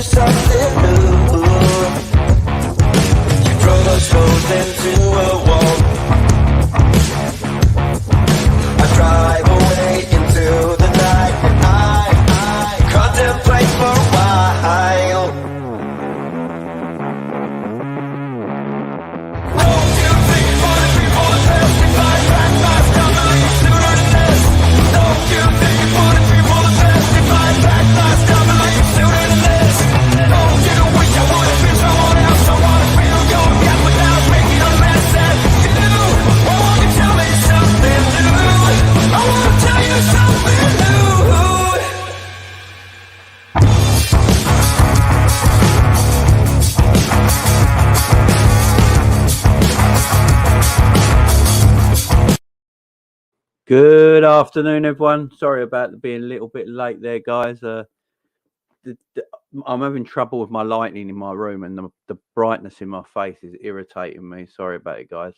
you something new. You drove us both into a wall. I drive away into the night, and I contemplate for a while. Good afternoon, everyone. Sorry about being a little bit late there, guys. I'm having trouble with my lighting in my room, and the brightness in my face is irritating me. Sorry about it, guys.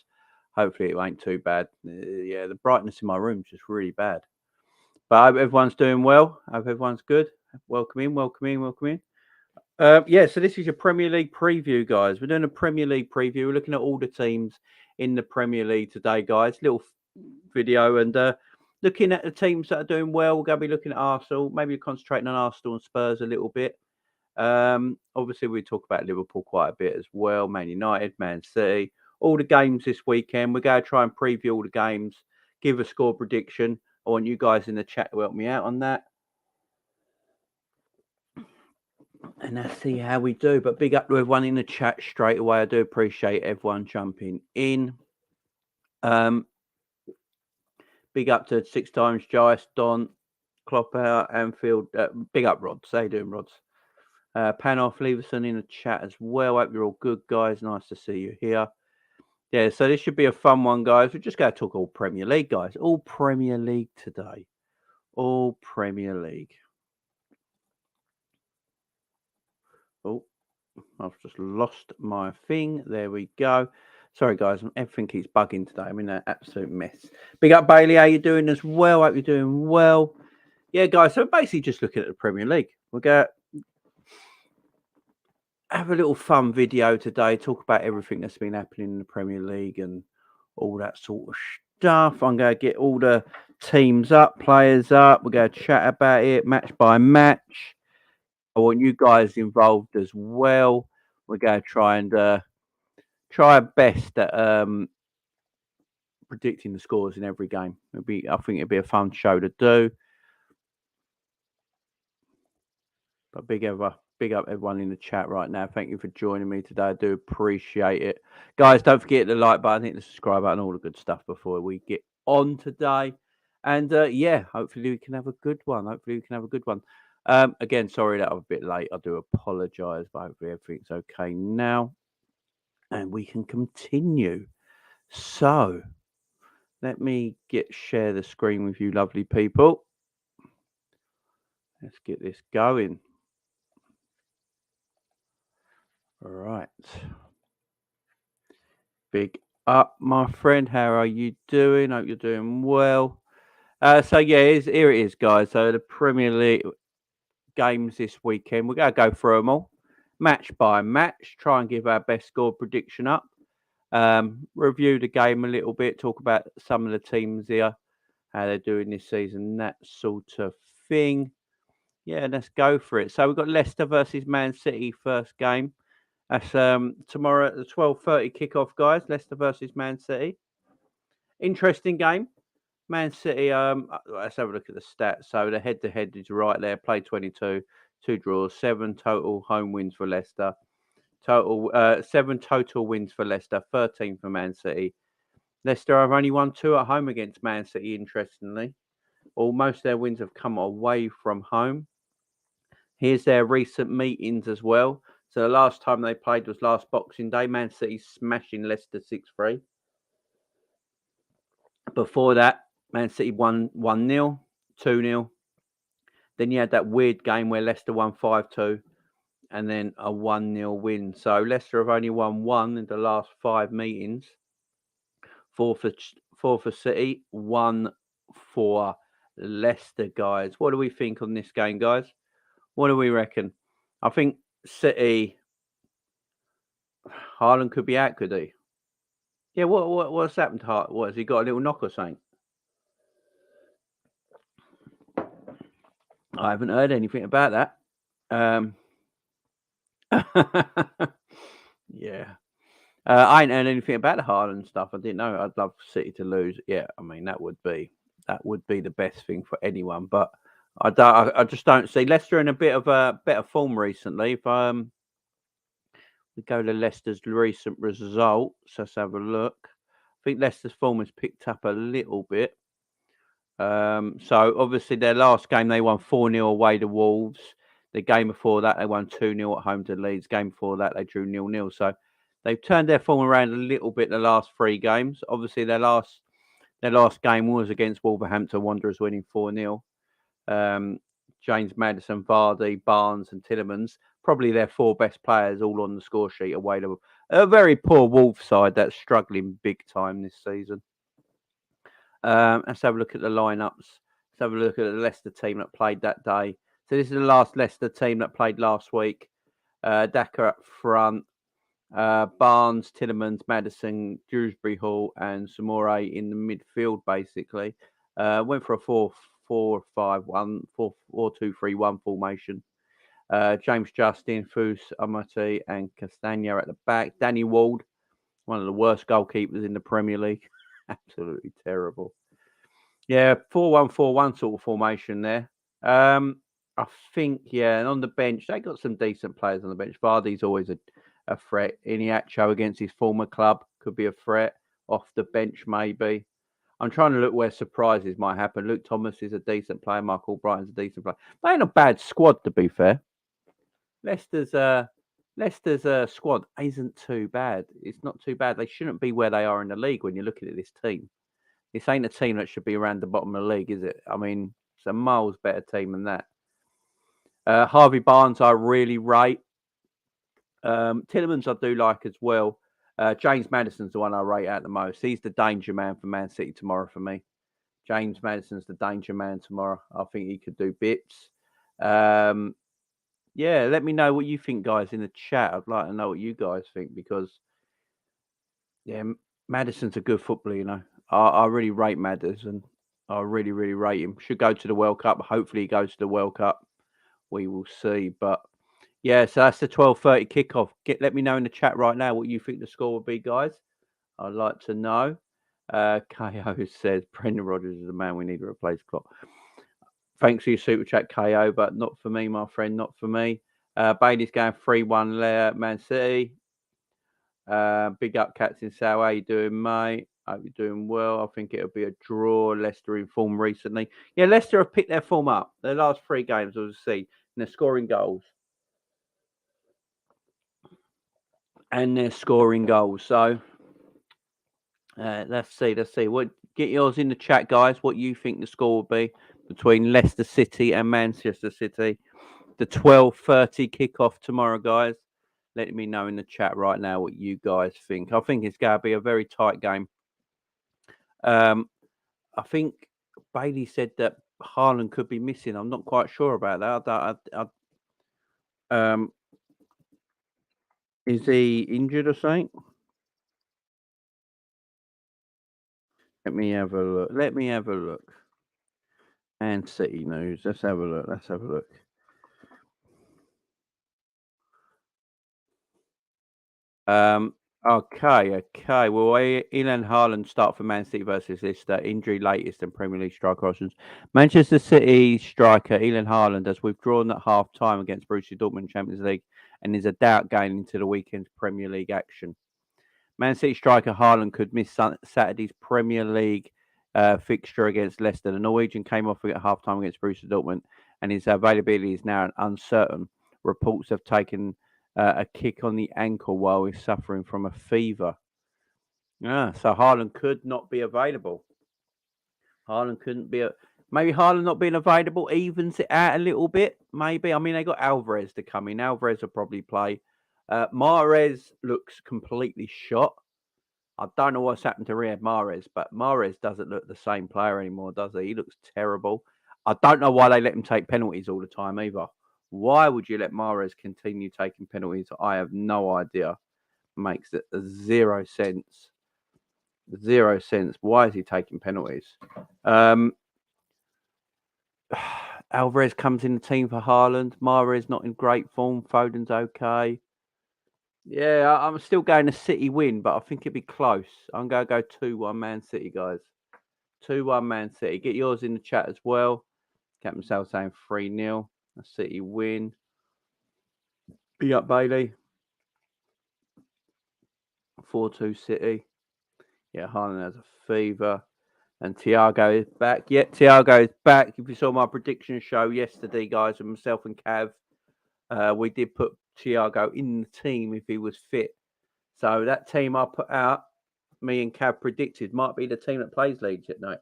Hopefully it ain't too bad. Yeah, the brightness in my room is just really bad. But I hope everyone's doing well. I hope everyone's good. Welcome in, welcome in, welcome in. Yeah, so this is your Premier League preview, guys. We're doing a Premier League preview. We're looking at all the teams in the Premier League today, guys. Little video, and looking at the teams that are doing well. We're going to be looking at Arsenal, maybe concentrating on Arsenal and Spurs a little bit. Obviously, we talk about Liverpool quite a bit as well. Man United, Man City, all the games this weekend. We're going to try and preview all the games, give a score prediction. I want you guys in the chat to help me out on that. And let's see how we do. But big up to everyone in the chat straight away. I do appreciate everyone jumping in. Big up to 6 times Joyce, Don, Klopper, Anfield. Big up, Rods. How you doing, Rods? Panoff, Leverson in the chat as well. Hope you're all good, guys. Nice to see you here. Yeah, so this should be a fun one, guys. We're just going to talk all Premier League, guys. All Premier League today. All Premier League. Oh, I've just lost my thing. There we go. Sorry, guys. Everything keeps bugging today. I'm in an absolute mess. Big up, Bailey. How you doing as well? Hope you're doing well. Yeah, guys. So basically just looking at the Premier League. We're going to have a little fun video today. Talk about everything that's been happening in the Premier League and all that sort of stuff. I'm going to get all the teams up, players up. We're going to chat about it match by match. I want you guys involved as well. We're going to try our best at predicting the scores in every game. I think it'll be a fun show to do. But big up everyone in the chat right now. Thank you for joining me today. I do appreciate it. Guys, don't forget the like button, hit the subscribe button, all the good stuff before we get on today. And yeah, hopefully we can have a good one. Again, sorry that I'm a bit late. I do apologise, but hopefully everything's okay now. And we can continue. So, let me share the screen with you lovely people. Let's get this going. All right. Big up, my friend. How are you doing? Hope you're doing well. So, yeah, here it is, guys. So, the Premier League games this weekend. We're going to go through them all, match by match, try and give our best score prediction up. Review the game a little bit, talk about some of the teams here, how they're doing this season, that sort of thing. Yeah, let's go for it. So we've got Leicester versus Man City first game. That's tomorrow at the 12:30 kickoff, guys. Leicester versus Man City. Interesting game. Man City, let's have a look at the stats. So the head-to-head is right there. Played 22, 2 draws, 7 total home wins for Leicester. 7 total wins for Leicester, 13 for Man City. Leicester have only won 2 at home against Man City, interestingly. Most of their wins have come away from home. Here's their recent meetings as well. So the last time they played was last Boxing Day. Man City smashing Leicester 6-3. Before that, Man City won 1-0, 2-0. Then you had that weird game where Leicester won 5-2 and then a 1-0 win. So Leicester have only won 1 in the last 5 meetings. 4 for City, 1 for Leicester, guys. What do we think on this game, guys? What do we reckon? I think City, Haaland could be out, could he? Yeah, what's happened to Haaland? What, has he got a little knock or something? I haven't heard anything about that. Yeah. I ain't heard anything about the Haaland stuff. I didn't know. I'd love City to lose. Yeah, I mean that would be the best thing for anyone. But I just don't see Leicester in a bit of a better form recently. If we go to Leicester's recent results, let's have a look. I think Leicester's form has picked up a little bit. So obviously their last game they won 4-0 away to Wolves. The game before that they won 2-0 at home to Leeds. Game before that they drew 0-0. So they've turned their form around a little bit the last 3 games. Obviously their last game was against Wolverhampton Wanderers winning 4-0. James Maddison, Vardy, Barnes and Tielemans, probably their 4 best players all on the score sheet away to a very poor Wolves side that's struggling big time this season. Let's have a look at the lineups. Let's have a look at the Leicester team that played that day. So this is the last Leicester team that played last week. Daka up front, Barnes, Tielemans, Maddison, Dewsbury Hall, and Samore in the midfield. Basically, went for a 4-4-5-1, 4-2-3-1 formation. James Justin, Fus Amati, and Castagna at the back. Danny Ward, one of the worst goalkeepers in the Premier League. Absolutely terrible. Yeah, 4-1-4-1 sort of formation there. I think, yeah, and on the bench, they got some decent players on the bench. Vardy's always a threat. Iniacho against his former club could be a threat. Off the bench, maybe. I'm trying to look where surprises might happen. Luke Thomas is a decent player. Michael Brighton's a decent player. They ain't a bad squad, to be fair. Leicester's squad isn't too bad. It's not too bad. They shouldn't be where they are in the league when you're looking at this team. This ain't a team that should be around the bottom of the league, is it? I mean, it's a miles better team than that. Harvey Barnes, I really rate. Tielemans, I do like as well. James Maddison's the one I rate out the most. He's the danger man for Man City tomorrow for me. James Maddison's the danger man tomorrow. I think he could do bits. Yeah, let me know what you think, guys, in the chat. I'd like to know what you guys think because, yeah, Maddison's a good footballer, you know. I really rate Maddison. I really, really rate him. Should go to the World Cup. Hopefully he goes to the World Cup. We will see. But, yeah, so that's the 12:30 kickoff. Let me know in the chat right now what you think the score will be, guys. I'd like to know. KO says, Brendan Rodgers is the man we need to replace Klopp. Thanks for your super chat, KO, but not for me, my friend, not for me. Bailey's going 3-1 there, Man City. Big up, Cats in Sow. How you doing, mate? Hope you're doing well. I think it'll be a draw. Leicester in form recently. Yeah, Leicester have picked their form up. Their last 3 games, as I see, and they're scoring goals. So, let's see. What get yours in the chat, guys. What you think the score will be between Leicester City and Manchester City? The 12:30 kickoff tomorrow, guys. Let me know in the chat right now what you guys think. I think it's going to be a very tight game. I think Bailey said that Haaland could be missing. I'm not quite sure about that. Is he injured or something? Let me have a look. And City news. Let's have a look. Okay. Well, Ilan Haaland start for Man City versus Leicester. Injury latest in Premier League striker options. Manchester City striker Ilan Haaland has withdrawn at half time against Borussia Dortmund Champions League and is a doubt going into the weekend's Premier League action. Man City striker Haaland could miss Saturday's Premier League fixture against Leicester. The Norwegian came off at half time against Borussia Dortmund and his availability is now uncertain. Reports have taken a kick on the ankle while he's suffering from a fever. Yeah, so Haaland could not be available. Maybe Haaland not being available evens it out a little bit. Maybe. I mean, they got Alvarez to come in. Alvarez will probably play. Mahrez looks completely shot. I don't know what's happened to Riyad Mahrez, but Mahrez doesn't look the same player anymore, does he? He looks terrible. I don't know why they let him take penalties all the time either. Why would you let Mahrez continue taking penalties? I have no idea. Makes it 0 sense. 0 sense. Why is he taking penalties? Alvarez comes in the team for Haaland. Mahrez not in great form. Foden's okay. Yeah, I'm still going to City win, but I think it'd be close. I'm going to go 2-1 Man City, guys. 2-1 Man City. Get yours in the chat as well. Captain Sal saying 3-0. A City win. Be up, Bailey. 4-2 City. Yeah, Haaland has a fever. And Thiago is back. Yeah, Thiago is back. If you saw my prediction show yesterday, guys, with myself and Cav, we did put Thiago in the team if he was fit. So that team I put out, me and Cav predicted, might be the team that plays Leeds at night.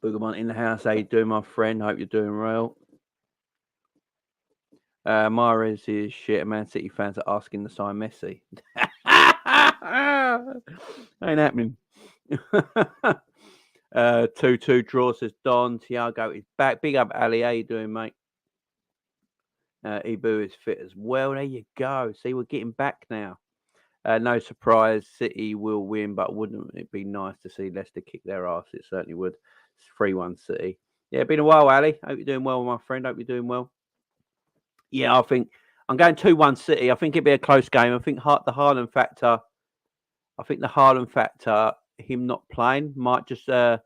Boogerman in the house. How you doing, my friend? Hope you're doing well. Mahrez is shit. Man City fans are asking to sign Messi. Ain't happening. 2-2 draw, says Don. Thiago is back. Big up, Ali. How you doing, mate? Ibu is fit as well. There you go. See, we're getting back now. No surprise, City will win, but wouldn't it be nice to see Leicester kick their ass? It certainly would. It's 3-1 City. Yeah, been a while, Ali. Hope you're doing well, my friend. Hope you're doing well. Yeah, I think I'm going 2-1 City. I think it'd be a close game. I think the Haaland factor. Him not playing might just it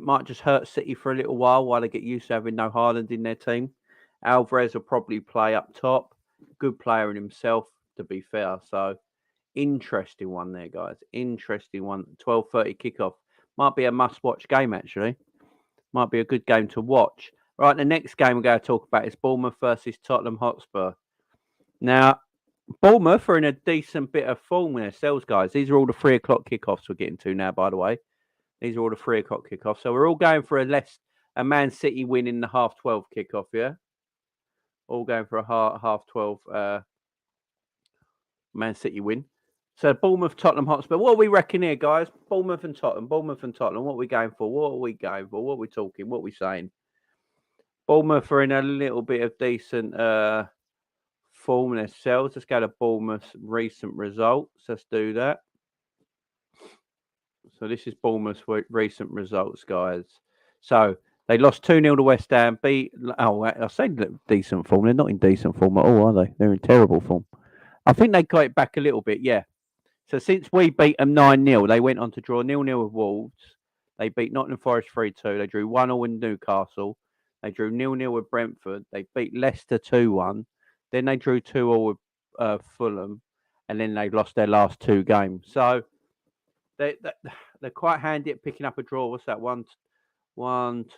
might just hurt City for a little while they get used to having no Haaland in their team. Alvarez will probably play up top. Good player in himself, to be fair. So interesting one there, guys. Interesting one. 12:30 kickoff. Might be a must-watch game, actually. Might be a good game to watch. Right, the next game we're going to talk about is Bournemouth versus Tottenham Hotspur. Now, Bournemouth are in a decent bit of form in themselves, guys. These are all the 3 o'clock kickoffs we're getting to now, by the way. These are all the 3 o'clock kickoffs. So we're all going for a Man City win in the 12:30 kickoff, yeah? All going for a 12:30 Man City win. So Bournemouth, Tottenham Hotspur. What are we reckon here, guys? Bournemouth and Tottenham. What are we going for? What are we going for? What are we talking? What are we saying? Bournemouth are in a little bit of decent form in themselves. Let's go to Bournemouth's recent results. Let's do that. So this is Bournemouth's recent results, guys. So they lost 2-0 to West Ham. I say decent form. They're not in decent form at all, are they? They're in terrible form. I think they got it back a little bit, yeah. So since we beat them 9-0, they went on to draw 0-0 with Wolves. They beat Nottingham Forest 3-2. They drew 1-0 with Newcastle. They drew 0-0 with Brentford. They beat Leicester 2-1. Then they drew 2-2 with Fulham. And then they lost their last 2 games. So they're quite handy at picking up a draw. What's that? 1,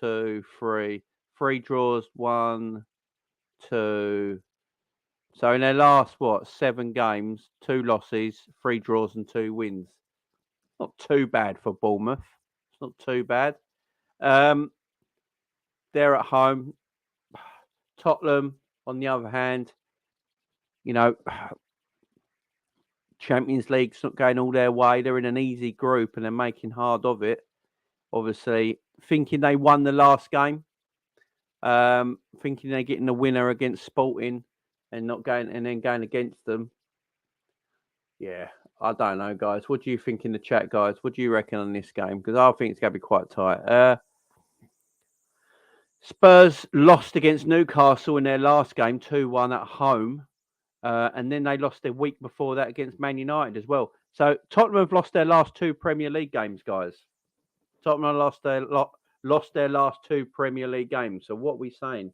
2, 3. 3 draws, 1, 2. So in their last, 7 games, 2 losses, 3 draws and 2 wins. Not too bad for Bournemouth. It's not too bad. They're at home. Tottenham, on the other hand, Champions League's not going all their way. They're in an easy group and they're making hard of it. Obviously, thinking they won the last game. Thinking they're getting the winner against Sporting and then going against them. Yeah, I don't know, guys. What do you think in the chat, guys? What do you reckon on this game? Because I think it's going to be quite tight. Spurs lost against Newcastle in their last game, 2-1 at home. And then they lost their week before that against Man United as well. So Tottenham have lost their last 2 Premier League games, guys. Tottenham have lost their last 2 Premier League games. So what are we saying?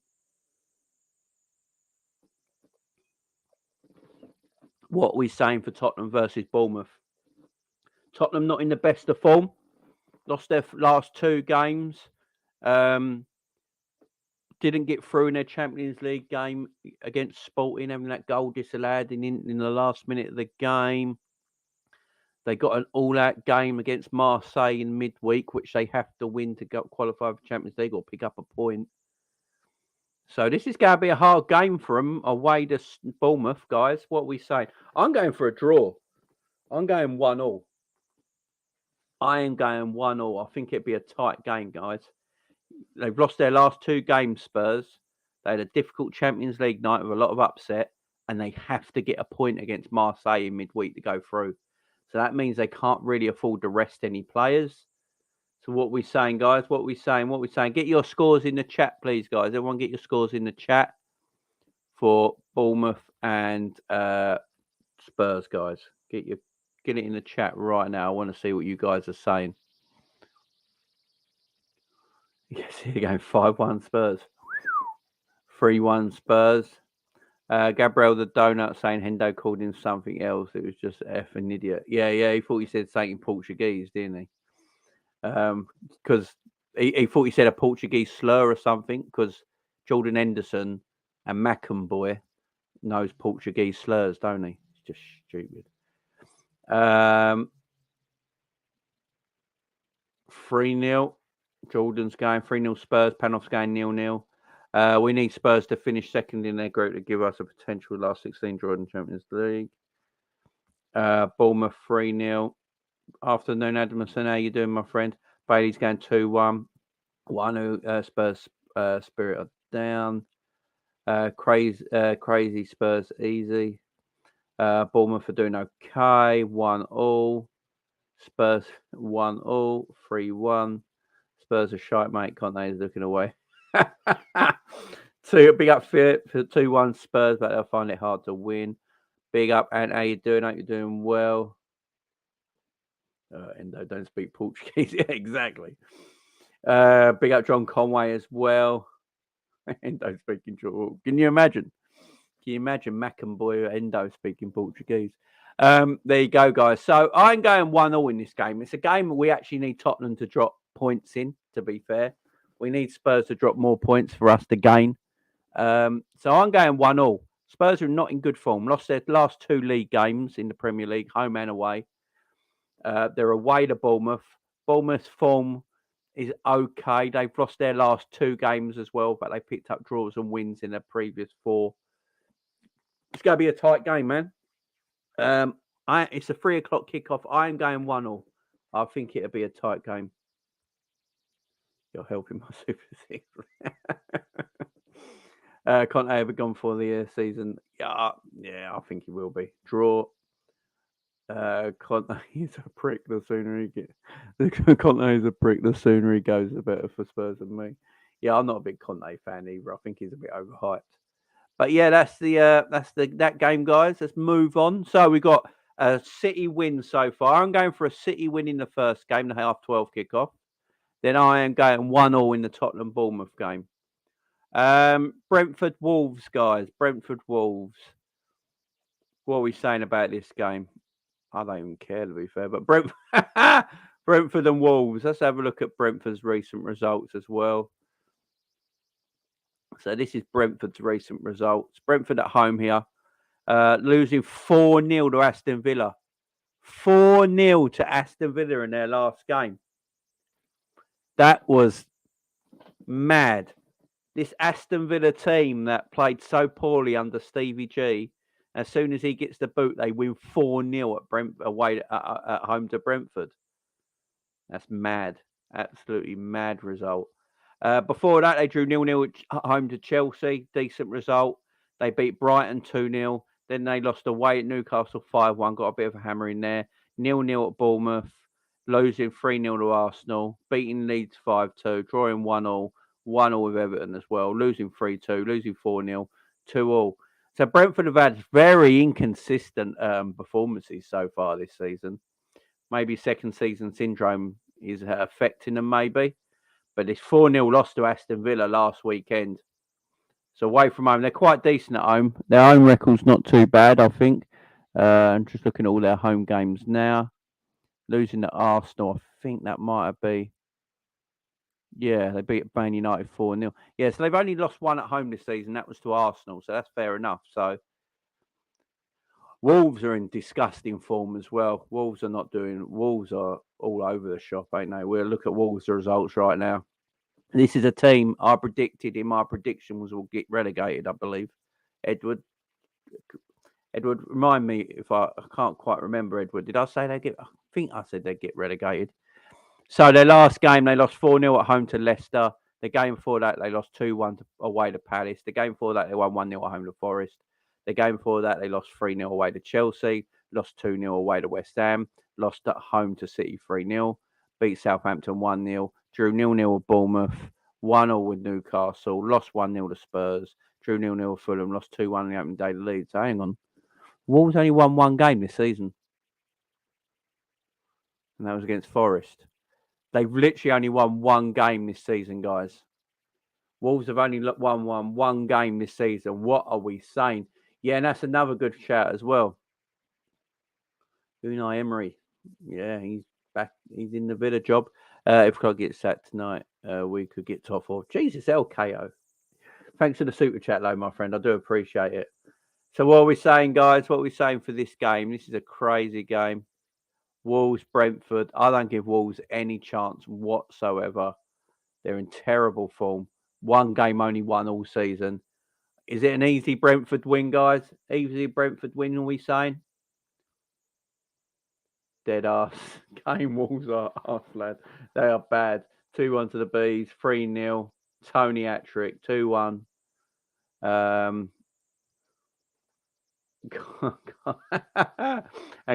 What are we saying for Tottenham versus Bournemouth? Tottenham not in the best of form. Lost their last 2 games. Didn't get through in their Champions League game against Sporting, having that goal disallowed in the last minute of the game. They got an all-out game against Marseille in midweek, which they have to win to qualify for Champions League or pick up a point. So this is going to be a hard game for them away to Bournemouth, guys. What are we saying? I'm going for a draw. I'm going 1-1. I am going 1-1. I think it'd be a tight game, guys. They've lost their last 2 games, Spurs. They had a difficult Champions League night with a lot of upset, and they have to get a point against Marseille in midweek to go through. So that means they can't really afford to rest any players. So what we saying, guys? What we saying? What we saying? Get your scores in the chat, please, guys. Everyone, get your scores in the chat for Bournemouth and Spurs, guys. Get it in the chat right now. I want to see what you guys are saying. Yes, here you go. 5-1 Spurs. 3-1 Spurs. Gabriel the Donut saying Hendo called him something else. It was just effing idiot. Yeah. He thought he said something in Portuguese, didn't he? Because he thought he said a Portuguese slur or something. Because Jordan Henderson and McAvoy knows Portuguese slurs, don't he? It's just stupid. 3-0. Jordan's going 3-0 Spurs. Panov's going 0-0. We need Spurs to finish second in their group to give us a potential last 16 draw in Champions League. Bournemouth 3-0. Afternoon, Adamson. How you doing, my friend? Bailey's going 2-1. 1-0 Spurs spirit are down. Crazy Spurs easy. Bournemouth are doing okay. 1-1. Spurs 1-1. 3-1. Spurs are shite, mate. Can't they? He's looking away. Big up for 2-1 Spurs, but they'll find it hard to win. Big up, and how you doing? Hope you're doing well. Endo don't speak Portuguese. Yeah, exactly. Big up John Conway as well. Endo speaking Portuguese. Can you imagine? Can you imagine McAvoy Endo speaking Portuguese? There you go, guys. So I'm going 1-0 in this game. It's a game that we actually need Tottenham to drop points in, to be fair. We need Spurs to drop more points for us to gain. So I'm going 1-0. Spurs are not in good form. Lost their last 2 league games in the Premier League, home and away. They're away to Bournemouth. Bournemouth's form is okay. They've lost their last 2 games as well, but they picked up draws and wins in their previous 4. It's going to be a tight game, man. It's a 3 o'clock kickoff. I'm going 1-0. I think it'll be a tight game. You're helping my Super 6. Conte ever gone for the season? Yeah, I think he will be. Draw. Conte is a prick. The sooner he gets, Conte is a prick. The sooner he goes, the better for Spurs and me. Yeah, I'm not a big Conte fan either. I think he's a bit overhyped. But yeah, that's that game, guys. Let's move on. So we got a City win so far. I'm going for a City win in the first game, the 12:30 kickoff. Then I am going 1-0 in the Tottenham Bournemouth game. Brentford Wolves, guys. Brentford Wolves. What are we saying about this game? I don't even care, to be fair. But Brentford and Wolves. Let's have a look at Brentford's recent results as well. So this is Brentford's recent results. Brentford at home here. Losing 4-0 to Aston Villa. 4-0 to Aston Villa in their last game. That was mad. This Aston Villa team that played so poorly under Stevie G, as soon as he gets the boot, they win 4-0 at home to Brentford. That's mad. Absolutely mad result. Before that, they drew 0-0 at home to Chelsea. Decent result. They beat Brighton 2-0. Then they lost away at Newcastle 5-1. Got a bit of a hammer in there. 0-0 at Bournemouth. Losing 3-0 to Arsenal. Beating Leeds 5-2. Drawing 1-0. 1-0 with Everton as well. Losing 3-2. Losing 4-0. 2-2. So Brentford have had very inconsistent performances so far this season. Maybe second season syndrome is affecting them, maybe. But this 4-0 loss to Aston Villa last weekend. So away from home, they're quite decent at home. Their home record's not too bad, I think. I'm just looking at all their home games now. Losing to Arsenal, I think that might be. Yeah, they beat Man United 4-0. Yeah, so they've only lost one at home this season. That was to Arsenal, so that's fair enough. So Wolves are in disgusting form as well. Wolves are all over the shop, ain't they? We'll look at Wolves' results right now. This is a team I predicted in my prediction will get relegated, I believe. Edward, remind me if I can't quite remember, Edward. Did I say I think I said they'd get relegated. So their last game, they lost 4-0 at home to Leicester. The game before that, they lost 2-1 away to Palace. The game before that, they won 1-0 at home to Forest. The game before that, they lost 3-0 away to Chelsea, lost 2-0 away to West Ham, lost at home to City 3-0, beat Southampton 1-0, drew 0-0 with Bournemouth, 1-0 with Newcastle, lost 1-0 to Spurs, drew 0-0 with Fulham, lost 2-1 in the opening day to Leeds. So hang on. Wolves only won one game this season, and that was against Forest. They've literally only won one game this season, guys. Wolves have only won one game this season. What are we saying? Yeah, and that's another good shout as well. Unai Emery. Yeah, he's back. He's in the Villa job. If Club gets sacked tonight, we could get top four. Jesus, LKO. Thanks for the super chat, though, my friend. I do appreciate it. So what are we saying, guys? What are we saying for this game? This is a crazy game. Wolves, Brentford. I don't give Wolves any chance whatsoever. They're in terrible form. One game only won all season. Is it an easy Brentford win, guys? Easy Brentford win, are we saying? Dead ass. Game Wolves are arse, lad. They are bad. 2-1 to the Bees. 3-0. Tony hat-trick. 2-1. Hang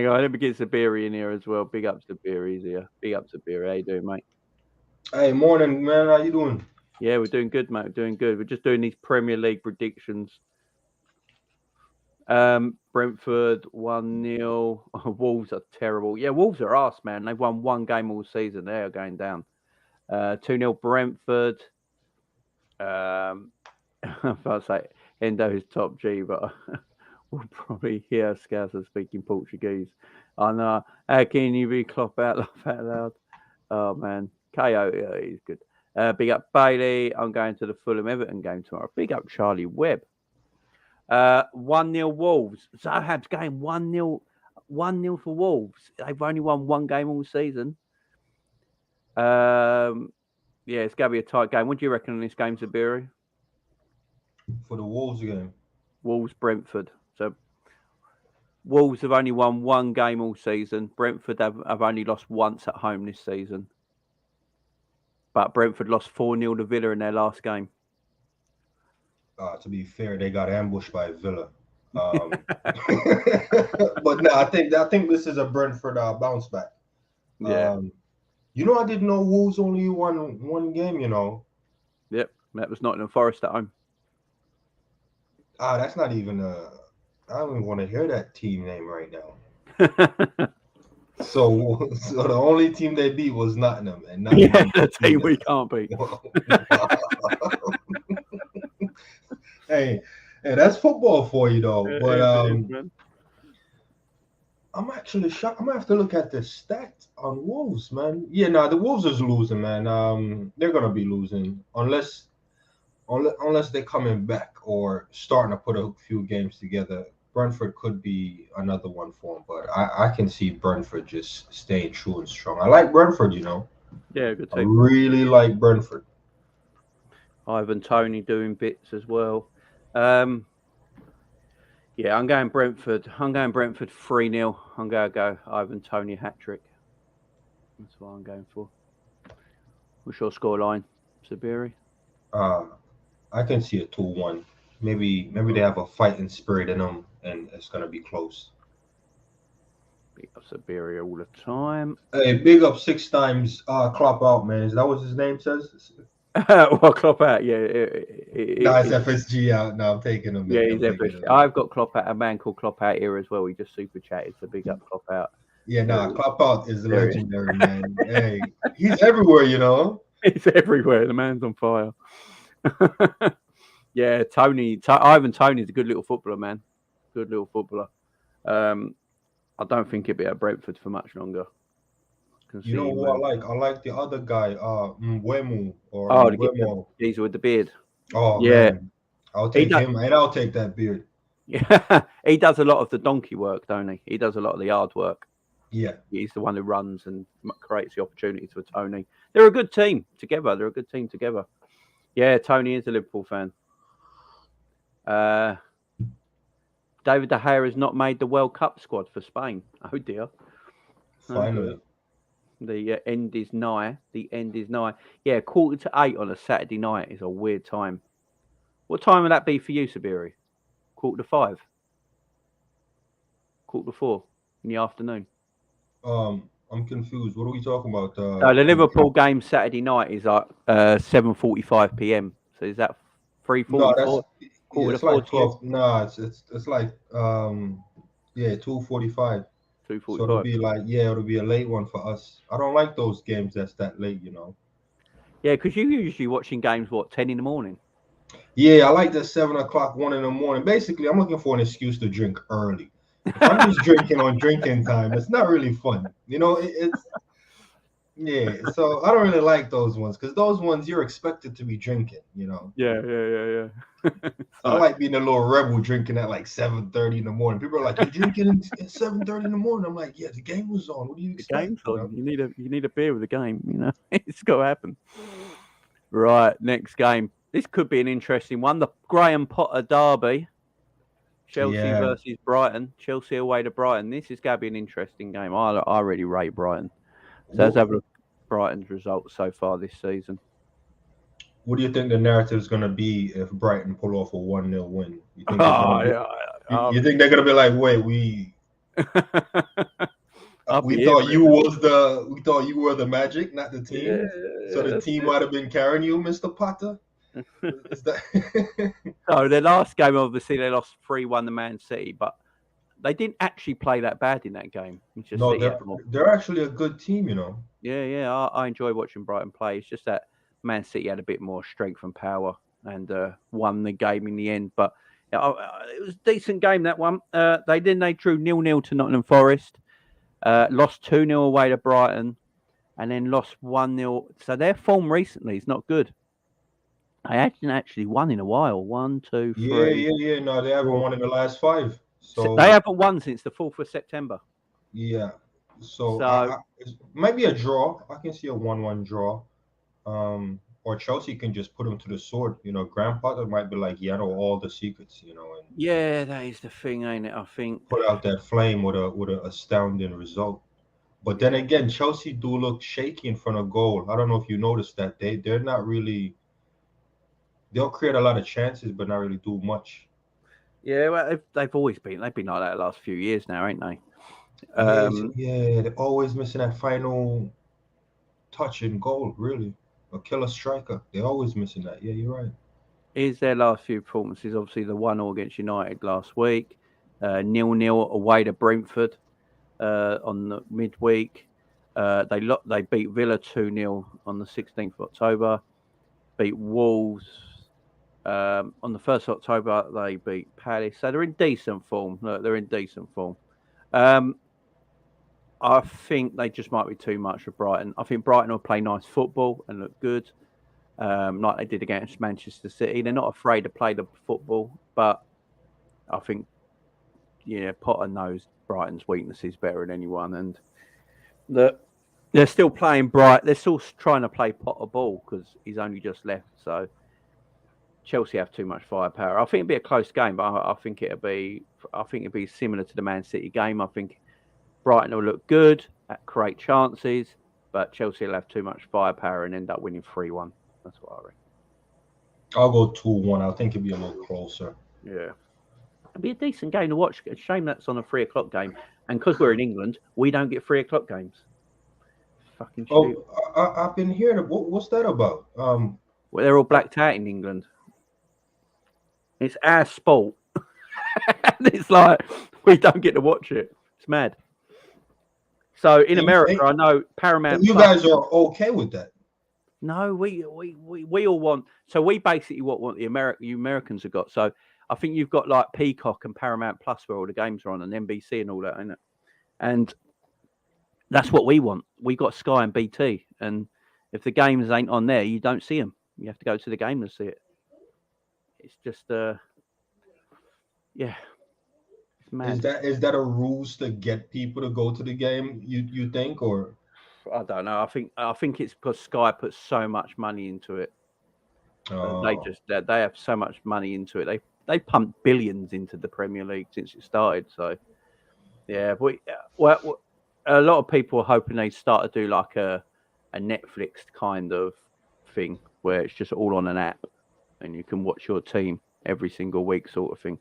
on, let me get Sabiri in here as well. Big up Sabiri, he's here. Big up Sabiri. How you doing, mate? Hey, morning, man. How you doing? Yeah, we're doing good, mate. We're doing good. We're just doing these Premier League predictions. Brentford 1-0. Wolves are terrible. Yeah, Wolves are arse, man. They've won one game all season. They are going down. 2-0 Brentford. If I say Endo is top G, but we'll probably hear Scouser speaking Portuguese. I know. How can you be Klopp out, laugh out loud? Oh, man. KO, yeah, he's good. Big up Bailey. I'm going to the Fulham Everton game tomorrow. Big up Charlie Webb. 1-0 Wolves. Zahab's going 1-0 for Wolves. They've only won one game all season. Yeah, it's going to be a tight game. What do you reckon on this game, Zabiri? For the Wolves game. Wolves, Brentford. So Wolves have only won one game all season. Brentford have only lost once at home this season. But Brentford lost 4-0 to Villa in their last game. To be fair, they got ambushed by Villa. But no, I think this is a Brentford bounce back. Yeah. I didn't know Wolves only won one game. Yep, that was Nottingham Forest at home. That's not even I don't even want to hear that team name right now. So the only team they beat was Nottingham, and Nottingham the team we can't beat. Hey, that's football for you, though. But I'm actually shocked. I'm gonna have to look at the stats on Wolves, man. Yeah, the Wolves is losing, man. They're gonna be losing unless they're coming back or starting to put a few games together. Brentford could be another one for them, but I can see Brentford just staying true and strong. I like Brentford, Yeah, good team. I really like Brentford. Ivan Toney doing bits as well. Yeah, I'm going Brentford. I'm going Brentford 3-0. I'm going to go Ivan Toney hat-trick. That's what I'm going for. What's your scoreline, Sabiri? I can see a 2-1. Maybe they have a fighting spirit in them, and it's going to be close. Big up Sabiri all the time. Hey, big up 6 times Klopp out, man. Is that what his name says? Well, Klopp out, yeah. It's FSG out. No, I'm taking him. Yeah, he's FSG. I've got Klopp out, a man called Klopp out here as well. He just super chatted, so big up Klopp out. Yeah, Klopp out is legendary, man. Hey, he's everywhere, He's everywhere. The man's on fire. Yeah, Ivan Toney's a good little footballer, man. Good little footballer. I don't think he'll be at Brentford for much longer. You know who I like? I like the other guy, Mwemu or the geezer with the beard. Oh yeah, man. I'll take him and I'll take that beard. Yeah, he does a lot of the donkey work, don't he? He does a lot of the hard work. Yeah, he's the one who runs and creates the opportunities for Tony. They're a good team together. Yeah, Tony is a Liverpool fan. David De Gea has not made the World Cup squad for Spain. Oh dear. Finally. The end is nigh. The end is nigh. Yeah, 7:45 on a Saturday night is a weird time. What time would that be for you, Sabiri? 4:45, 4:45 in the afternoon. I'm confused. What are we talking about? So the Liverpool game Saturday night is like 7:45 p.m. So is that No, 3:44? yeah, Quarter it's to four like to you? 12. No, it's like yeah, 2:45. So it'll 2:45. be like, yeah, it'll be a late one for us. I don't like those games that's that late. Yeah, because you usually watching games what 10 in the morning. Yeah, I like the 7 o'clock, 1 in the morning. Basically, I'm looking for an excuse to drink early. If I'm just drinking on drinking time, it's not really fun. It's yeah. So I don't really like those ones because those ones you're expected to be drinking. Yeah. I like being a little rebel drinking at like 7:30 in the morning. People are like, "You're drinking at 7:30 in the morning." I'm like, "Yeah, the game was on. What do you The expect?" game's on. You need a beer with the game. It's got to happen. Right, next game. This could be an interesting one. The Graham Potter derby. Chelsea Yeah. versus Brighton. Chelsea away to Brighton. This is going to be an interesting game. I really rate Brighton. So let's What have a look at Brighton's results so far this season. What do you think the narrative is gonna be if Brighton pull off a 1-0 win? You think they're gonna Oh, be? yeah. You think they're gonna be like, "Wait, we I'll we be here thought for you it. was the we thought you were the magic, not the Yeah, team. So the that's team it. might have been carrying you, Mr. Potter." Is that? So the last game, obviously, they lost 3-1 to Man City, but they didn't actually play that bad in that game. It's just No, City they're had more. they're actually a good team. Yeah. I enjoy watching Brighton play. It's just that Man City had a bit more strength and power and won the game in the end. But it was a decent game, that one. They drew 0-0 to Nottingham Forest, lost 2-0 away to Brighton, and then lost 1-0. So their form recently is not good. They hadn't actually won in a while. One, two, Yeah, three, yeah, yeah. No, they haven't four. won in the last five. They So haven't won since the 4th of September. yeah. So So it might be a draw. I can see a 1-1 draw. Or Chelsea can just put him to the sword. Graham Potter might be like, yeah, I know all the secrets, and yeah, that is the thing, ain't it? I think. put out that flame with a astounding result. But then Yeah. again, Chelsea do look shaky in front of goal. I don't know if you noticed that they're not really. They'll create a lot of chances, but not really do much. Yeah, well, they've always been. They've been like that the last few years now, ain't they? Yeah, Um, they're always missing that final touch in goal. Really, a killer striker. They're always missing that. Yeah, you're right. Here's their last few performances. Obviously, the 1-0 against United last week, 0-0 away to Brentford on the midweek. They beat Villa 2-0 on the 16th of October. Beat Wolves on the 1st of October. They beat Palace. So they're in decent form. Look, they're in decent form. I think they just might be too much for Brighton. I think Brighton will play nice football and look good, like they did against Manchester City. They're not afraid to play the football, but I think, Potter knows Brighton's weaknesses better than anyone, and they're still playing bright. They're still trying to play Potter ball because he's only just left. So Chelsea have too much firepower. I think it'll be a close game, but I think it'll be similar to the Man City game. I think Brighton will look good, create chances, but Chelsea will have too much firepower and end up winning 3-1. That's what I reckon. I'll go 2-1. I think it'll be a little closer. Yeah. It'll be a decent game to watch. A shame that's on a 3 o'clock game. And because we're in England, we don't get 3 o'clock games. Fucking stupid. Oh, I've been hearing. What's that about? Well, they're all blacked out in England. It's our sport. And it's like, we don't get to watch it. It's mad. So in America, I know Paramount You Plus. guys are okay with that? No, we all want. So we basically what the Americans have got. So I think you've got like Peacock and Paramount Plus where all the games are on, and NBC and all that, ain't it? And that's what we want. We got Sky and BT, and if the games ain't on there, you don't see them. You have to go to the game to see it. It's just yeah, it's mad. Is that a ruse to get people to go to the game? You think, or I don't know. I think it's because Sky puts so much money into it. They have so much money into it. They pumped billions into the Premier League since it started. So yeah, a lot of people are hoping they start to do like a Netflix kind of thing where it's just all on an app and you can watch your team every single week, sort of thing.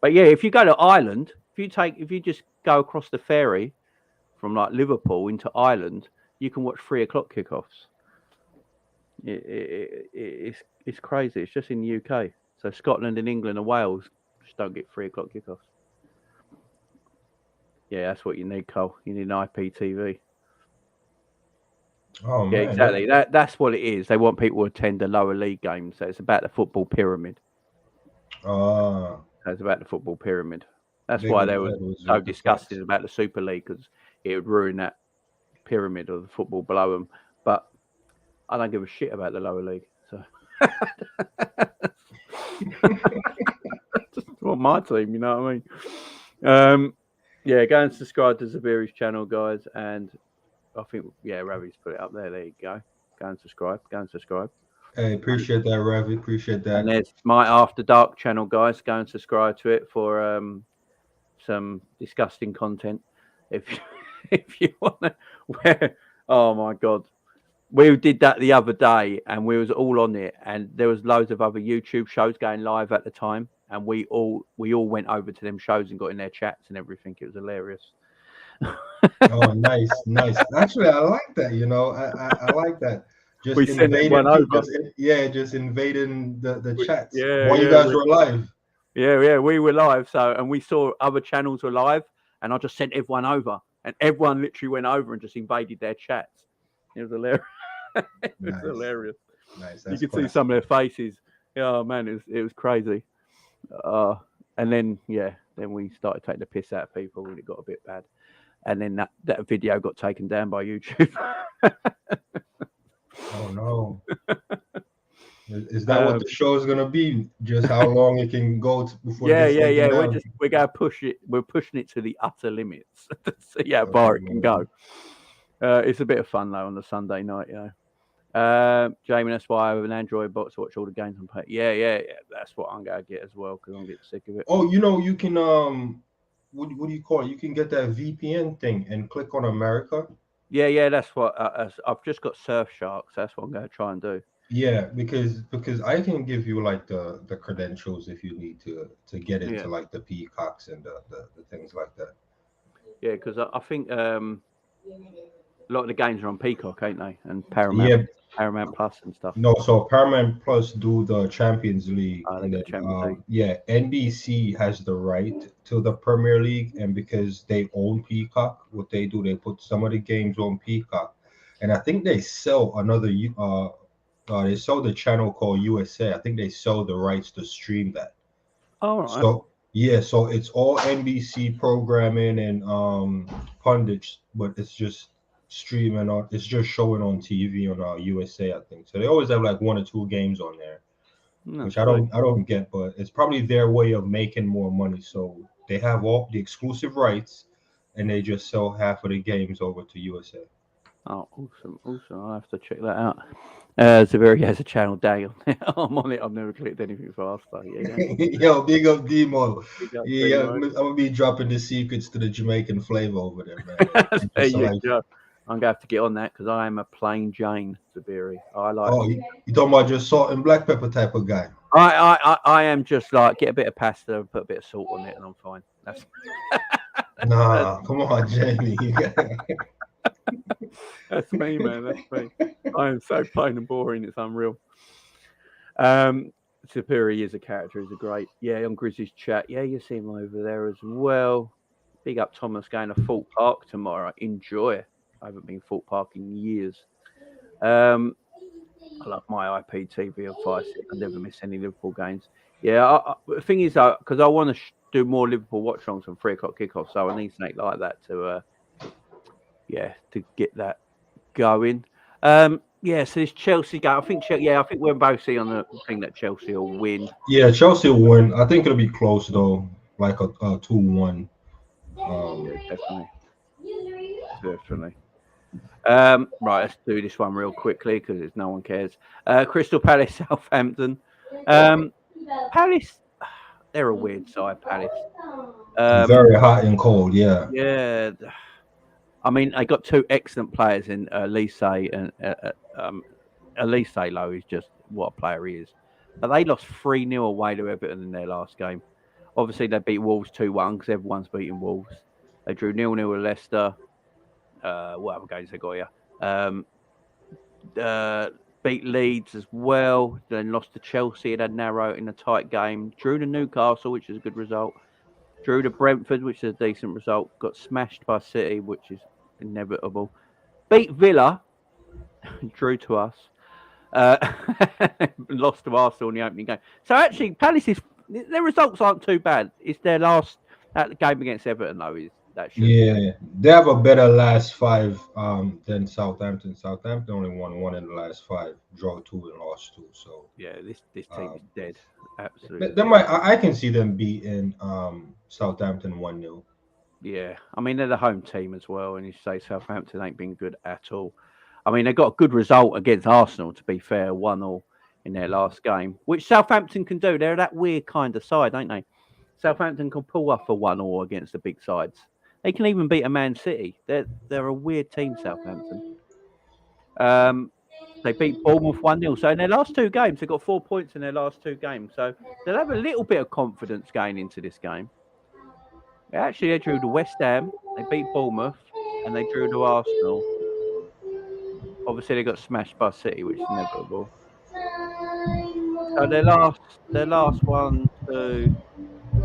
But yeah, if you go to Ireland, if you just go across the ferry from like Liverpool into Ireland, you can watch 3 o'clock kickoffs. It's crazy. It's just in the UK. So Scotland and England and Wales just don't get 3 o'clock kickoffs. Yeah, that's what you need, Cole. You need an IPTV. Oh Yeah, man, exactly. That's what it is. They want people to attend the lower league games. So it's about the football pyramid. It's about the football pyramid. That's big why up they were Edwards so with the disgusted facts. about the Super League, because it would ruin that pyramid of the football below them. But I don't give a shit about the lower league. So just want my team, you know what I mean? Yeah, go and subscribe to Zabiri's channel, guys. And I think, yeah, Ravi's put it up there. There you go. Go and subscribe. Go and subscribe. Hey, appreciate that, Ravi. Appreciate And that. there's my After Dark channel, guys. Go and subscribe to it for some disgusting content. If if you want to, oh my god, we did that the other day, and we was all on it, and there was loads of other YouTube shows going live at the time, and we all went over to them shows and got in their chats and everything. It was hilarious. Oh, nice, nice. Actually, I like that. You know, I like that. Just We sent everyone invading, over. just invading the chats Yeah, while you yeah, guys were live. yeah. We were live, so and we saw other channels were live, and I just sent everyone over, and everyone literally went over and just invaded their chats. It was hilarious. It was Nice. hilarious. Nice. You That's could see classic. some of their faces. Oh man, it was crazy. And then then we started taking the piss out of people, and it got a bit bad. And then that video got taken down by YouTube. Oh no. Is that what the show is gonna be? Just how long it can go before it gets taken down? We're gonna push it. We're pushing it to the utter limits to see how far it can go. It's a bit of fun though on the Sunday night, you know. Jamie, that's why I have an Android bot to watch all the games on play. Yeah. That's what I'm gonna get as well because I'm getting sick of it. Oh, you know, you can what do you call it? You can get that VPN thing and click on America. Yeah. That's what I've just got Surfshark. So that's what I'm gonna try and do. Yeah, because I can give you like the credentials if you need to get into like the peacocks and the things like that. Yeah, because I think a lot of the games are on Peacock, ain't they? And Paramount, Paramount Plus and stuff. No, so Paramount Plus do the Champions League, and then NBC has the right to the Premier League, and because they own Peacock, what they do, they put some of the games on Peacock, and I think they sell another they sell the channel called USA. I think they sell the rights to stream that. Oh, right. So it's all NBC programming and pundits, but it's just streaming on. It's just showing on TV on USA, I think. So they always have like 1 or 2 games on there, which I don't get, but it's probably their way of making more money. So they have all the exclusive rights, and they just sell half of the games over to USA. Oh, awesome. I'll have to check that out. Zaveri has a channel day on there. I'm on it. I've never clicked anything fast. So Yo, big up Demo. Yeah, I'm gonna be dropping the secrets to the Jamaican flavor over there, man. There you go. I'm gonna have to get on that because I am a plain Jane Zabiri. I like. Oh, you talking about just salt and black pepper type of guy? I am just like get a bit of pasta, put a bit of salt on it, and I'm fine. That's nah, come on, Jamie. That's me, man. That's me. I am so plain and boring. It's unreal. Superior is a character. He's a great. Yeah, on Grizzly's chat. Yeah, you see him over there as well. Big up Thomas going to Fort Park tomorrow. Enjoy. I haven't been Fort Park in years. I love my IPTV on 5. I never miss any Liverpool games. Yeah, the thing is, because I want to do more Liverpool watch-alongs on 3 o'clock kickoff, so I need something like that to get that going. So this Chelsea game, I think we're both seeing on the thing that Chelsea will win. Yeah, Chelsea will win. I think it'll be close though, like a 2-1. Definitely. Right, let's do this one real quickly because no one cares. Crystal Palace, Southampton. Palace, they're a weird side. Palace. Very hot and cold. Yeah. Yeah. I mean, they got two excellent players in Elise and Elise Low is just what a player he is. But they lost 3-0 away to Everton in their last game. Obviously, they beat Wolves 2-1 because everyone's beating Wolves. They drew 0-0 with Leicester. What other games they got here? Um, beat Leeds as well. Then lost to Chelsea. It had narrow in a tight game. Drew to Newcastle, which is a good result. Drew to Brentford, which is a decent result. Got smashed by City, which is inevitable. Beat Villa. Drew to us. Uh, lost to Arsenal in the opening game. So actually, Palace's their results aren't too bad. It's their last game against Everton, though. Is that should Yeah, they have a better last five than Southampton. Southampton only won one in the last five, draw two and lost two. So yeah, this team is dead. they, Absolutely they dead. might. I can see them beating Southampton 1-0. Yeah, I mean they're the home team as well, and you say Southampton ain't been good at all. I mean they got a good result against Arsenal, to be fair, 1-0 in their last game, which Southampton can do. They're that weird kind of side, ain't they? Southampton can pull off a 1-0 against the big sides. They can even beat a Man City. They're a weird team, Southampton. Um, they beat Bournemouth 1-0. So in their last two games, they got 4 points in their last two games. So they'll have a little bit of confidence going into this game. Actually, they drew to West Ham. They beat Bournemouth, and they drew to Arsenal. Obviously, they got smashed by City, which is inevitable. So their last 1, 2,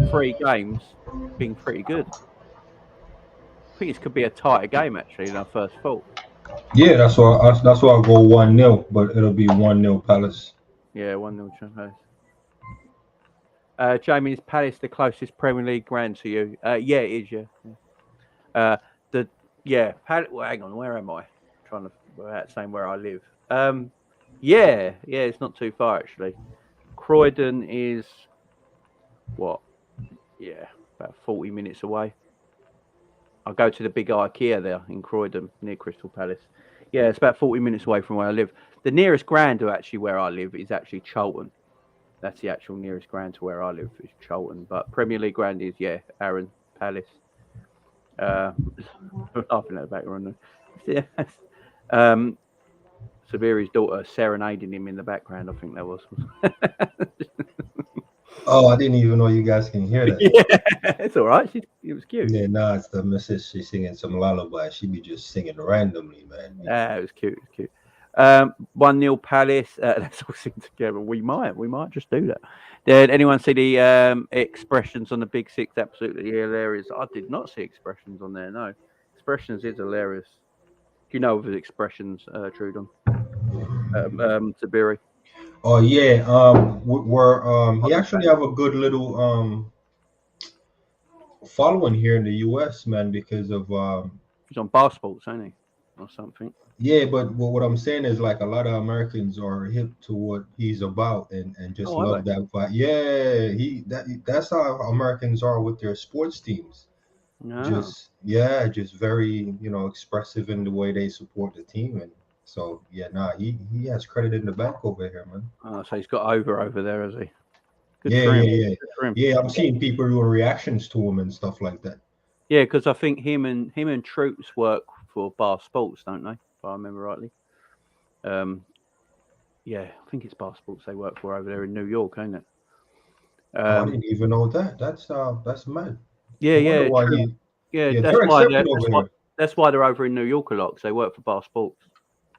3 games been pretty good. I think this could be a tighter game actually than I first thought. Yeah, that's why I go 1-0, but it'll be 1-0 Palace. Yeah, 1-0 Palace. Jamie, is Palace the closest Premier League ground to you? Yeah, it is. Yeah. Well, hang on, where am I? Trying to without saying where I live. Yeah, it's not too far actually. Croydon is what? Yeah, about 40 minutes away. I go to the big IKEA there in Croydon near Crystal Palace. Yeah, it's about 40 minutes away from where I live. The nearest ground to actually where I live is actually Charlton. That's the actual nearest ground to where I live is Charlton. But Premier League ground is, Aaron Palace. Laughing at the background. Yeah. Sabiri's daughter serenading him in the background, I think that was. Oh, I didn't even know you guys can hear that. Yeah, it's all right. It was cute. Yeah, nah, it's the missus. She's singing some lullaby. She be just singing randomly, man. It was cute. It was cute. 1-0 Palace. Let's all sing together. We might just do that. Did anyone see the expressions on the Big Six? Absolutely hilarious. I did not see expressions on there. No, expressions is hilarious. Do you know of the expressions, Trudon? Sabiri. Oh yeah, he actually have a good little following here in the U.S., man, because of He's on Bar Sports, ain't he, or something? yeah. But what I'm saying is like a lot of Americans are hip to what he's about and just Oh, have love that vibe. Yeah, that's how Americans are with their sports teams. No. Just very expressive in the way they support the team, and so yeah, he has credit in the bank over here, man. Oh, so he's got over there, has he? Good Yeah, for him. yeah, yeah, Good for him. yeah. I'm seeing people doing reactions to him and stuff like that. Yeah, because I think him and Troops work for Bar Sports, don't they? If I remember rightly. Yeah, I think it's Bar Sports they work for over there in New York, ain't it? I didn't even know that. That's mad. I wonder Yeah, why true. he. Yeah, Yeah, they're accepted over here. that's why they're over in New York a lot because they work for Bar Sports.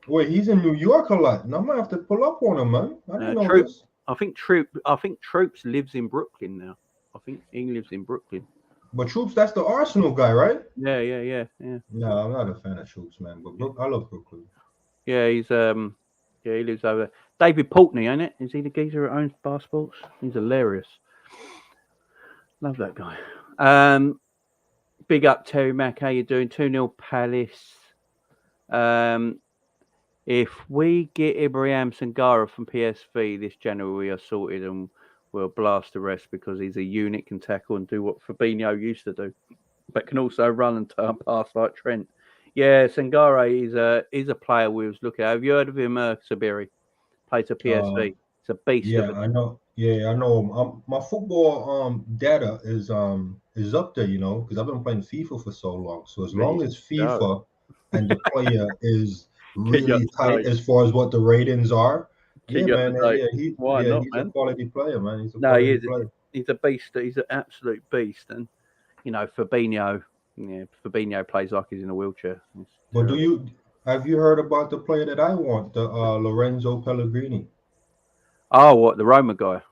Wait, he's in New York a lot. Now I'm gonna have to pull up on him, man. I didn't know this. I think Troops lives in Brooklyn now. I think he lives in Brooklyn. But Troops, that's the Arsenal guy, right? Yeah. No, I'm not a fan of Troops, man. But I love Brooklyn. Yeah, he lives over there. David Portney, ain't it? Is he the geezer that owns Bar Sports? He's hilarious. Love that guy. Big up Terry Mack. How you doing? 2-0 Palace. If we get Ibrahim Sangara from PSV this January, we are sorted and we'll blast the rest because he's a unit, can tackle and do what Fabinho used to do, but can also run and turn past like Trent. Yeah, Sangare is a player we was looking at. Have you heard of him, Sabiri? Played to PSV. It's a beast. Yeah, I know. Yeah, I know. My football data is up there, because I've been playing FIFA for so long. So as There you long as go. FIFA and the player is Keep you up really to tight date. as far as what the ratings are, yeah, Keep you up man, to date. yeah, Why not, he's a man? quality player, man. He's a No, he quality is. player. He's a beast. He's an absolute beast. And Fabinho, Fabinho plays like he's in a wheelchair. It's But terrible. have you heard about the player that I want, the Lorenzo Pellegrini? Oh, what the Roma guy?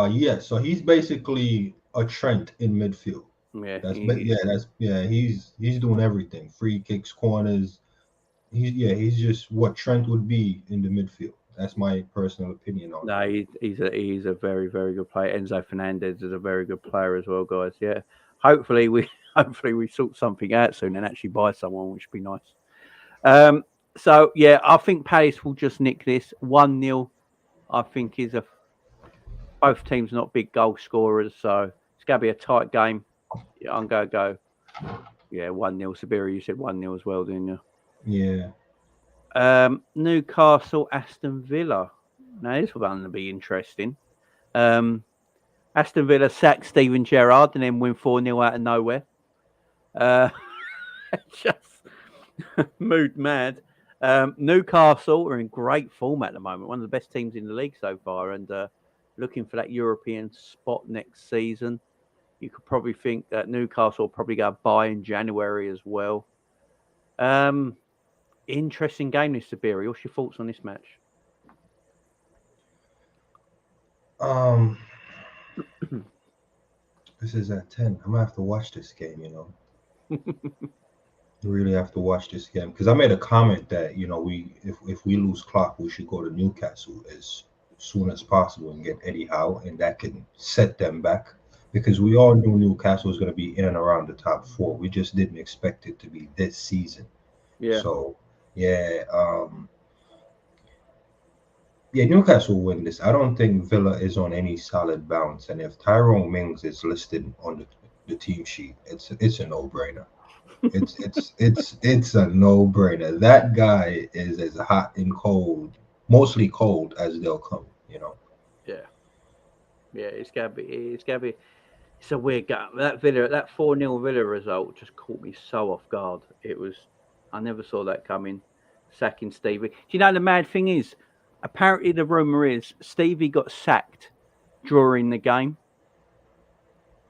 Yeah, so he's basically a Trent in midfield. Yeah, He's doing everything. Free kicks, corners. He's just what Trent would be in the midfield. That's my personal opinion on him. no, he's a very very good player. Enzo Fernandez is a very good player as well, guys. Yeah, hopefully we hopefully we sort something out soon and actually buy someone, which would be nice. So yeah, I think Palace will just nick this 1-0. I think is a both teams not big goal scorers, so it's gonna be a tight game. Yeah, I'm gonna go. Yeah, 1-0. Siberia, you said 1-0 as well, didn't you? Yeah. Newcastle, Aston Villa. Now this one's going to be interesting. Um, Aston Villa sack Steven Gerrard and then win 4-0 out of nowhere. Just mood mad. Newcastle are in great form at the moment. One of the best teams in the league so far, and looking for that European spot next season. You could probably think that Newcastle will probably go buy in January as well. Interesting game, this Siberia. What's your thoughts on this match? Um, this is at 10. I'm gonna have to watch this game. You really have to watch this game because I made a comment that we if we lose Clark, we should go to Newcastle as soon as possible and get Eddie Howe, and that can set them back because we all knew Newcastle was going to be in and around the top four. We just didn't expect it to be this season. Yeah. So yeah, Newcastle will win this. I don't think Villa is on any solid bounce, and if Tyrone Mings is listed on the team sheet, it's a no-brainer. It's a no-brainer. That guy is as hot and cold, mostly cold as they'll come. Yeah. Yeah, it's it's a weird game. That 4-0 Villa result just caught me so off guard. I never saw that coming. Sacking Stevie. Do you know the mad thing is? Apparently the rumour is Stevie got sacked during the game.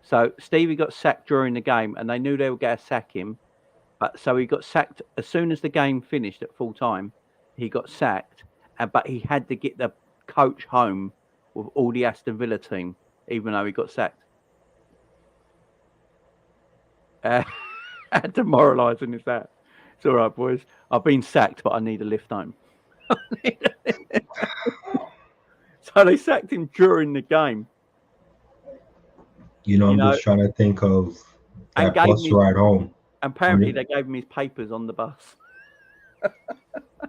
So Stevie got sacked during the game and they knew they were going to sack him. But so he got sacked as soon as the game finished at full time. He got sacked, but he had to get the coach home with all the Aston Villa team, even though he got sacked. How demoralising is that? It's all right, boys. I've been sacked, but I need a lift home. So they sacked him during the game. I'm just trying to think of And that bus ride home. Apparently, they gave him his papers on the bus.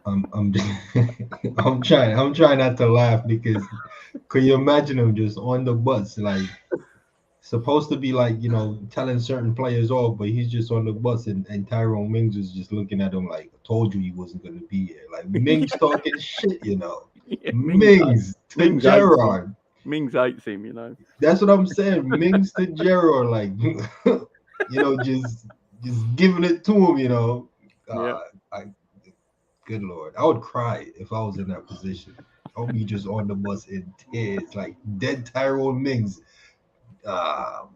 I'm I'm trying not to laugh because could you imagine him just on the bus like supposed to be like telling certain players off, but he's just on the bus and Tyrone Mings is just looking at him like I told you he wasn't gonna be here. Like Mings talking shit, Yeah, Mings to Mings Gerrard. Mings hates him. That's what I'm saying. Mings to Gerrard, like just giving it to him. Yeah. Good Lord, I would cry if I was in that position. I would be just on the bus in tears, like dead Tyrone Mings. Man.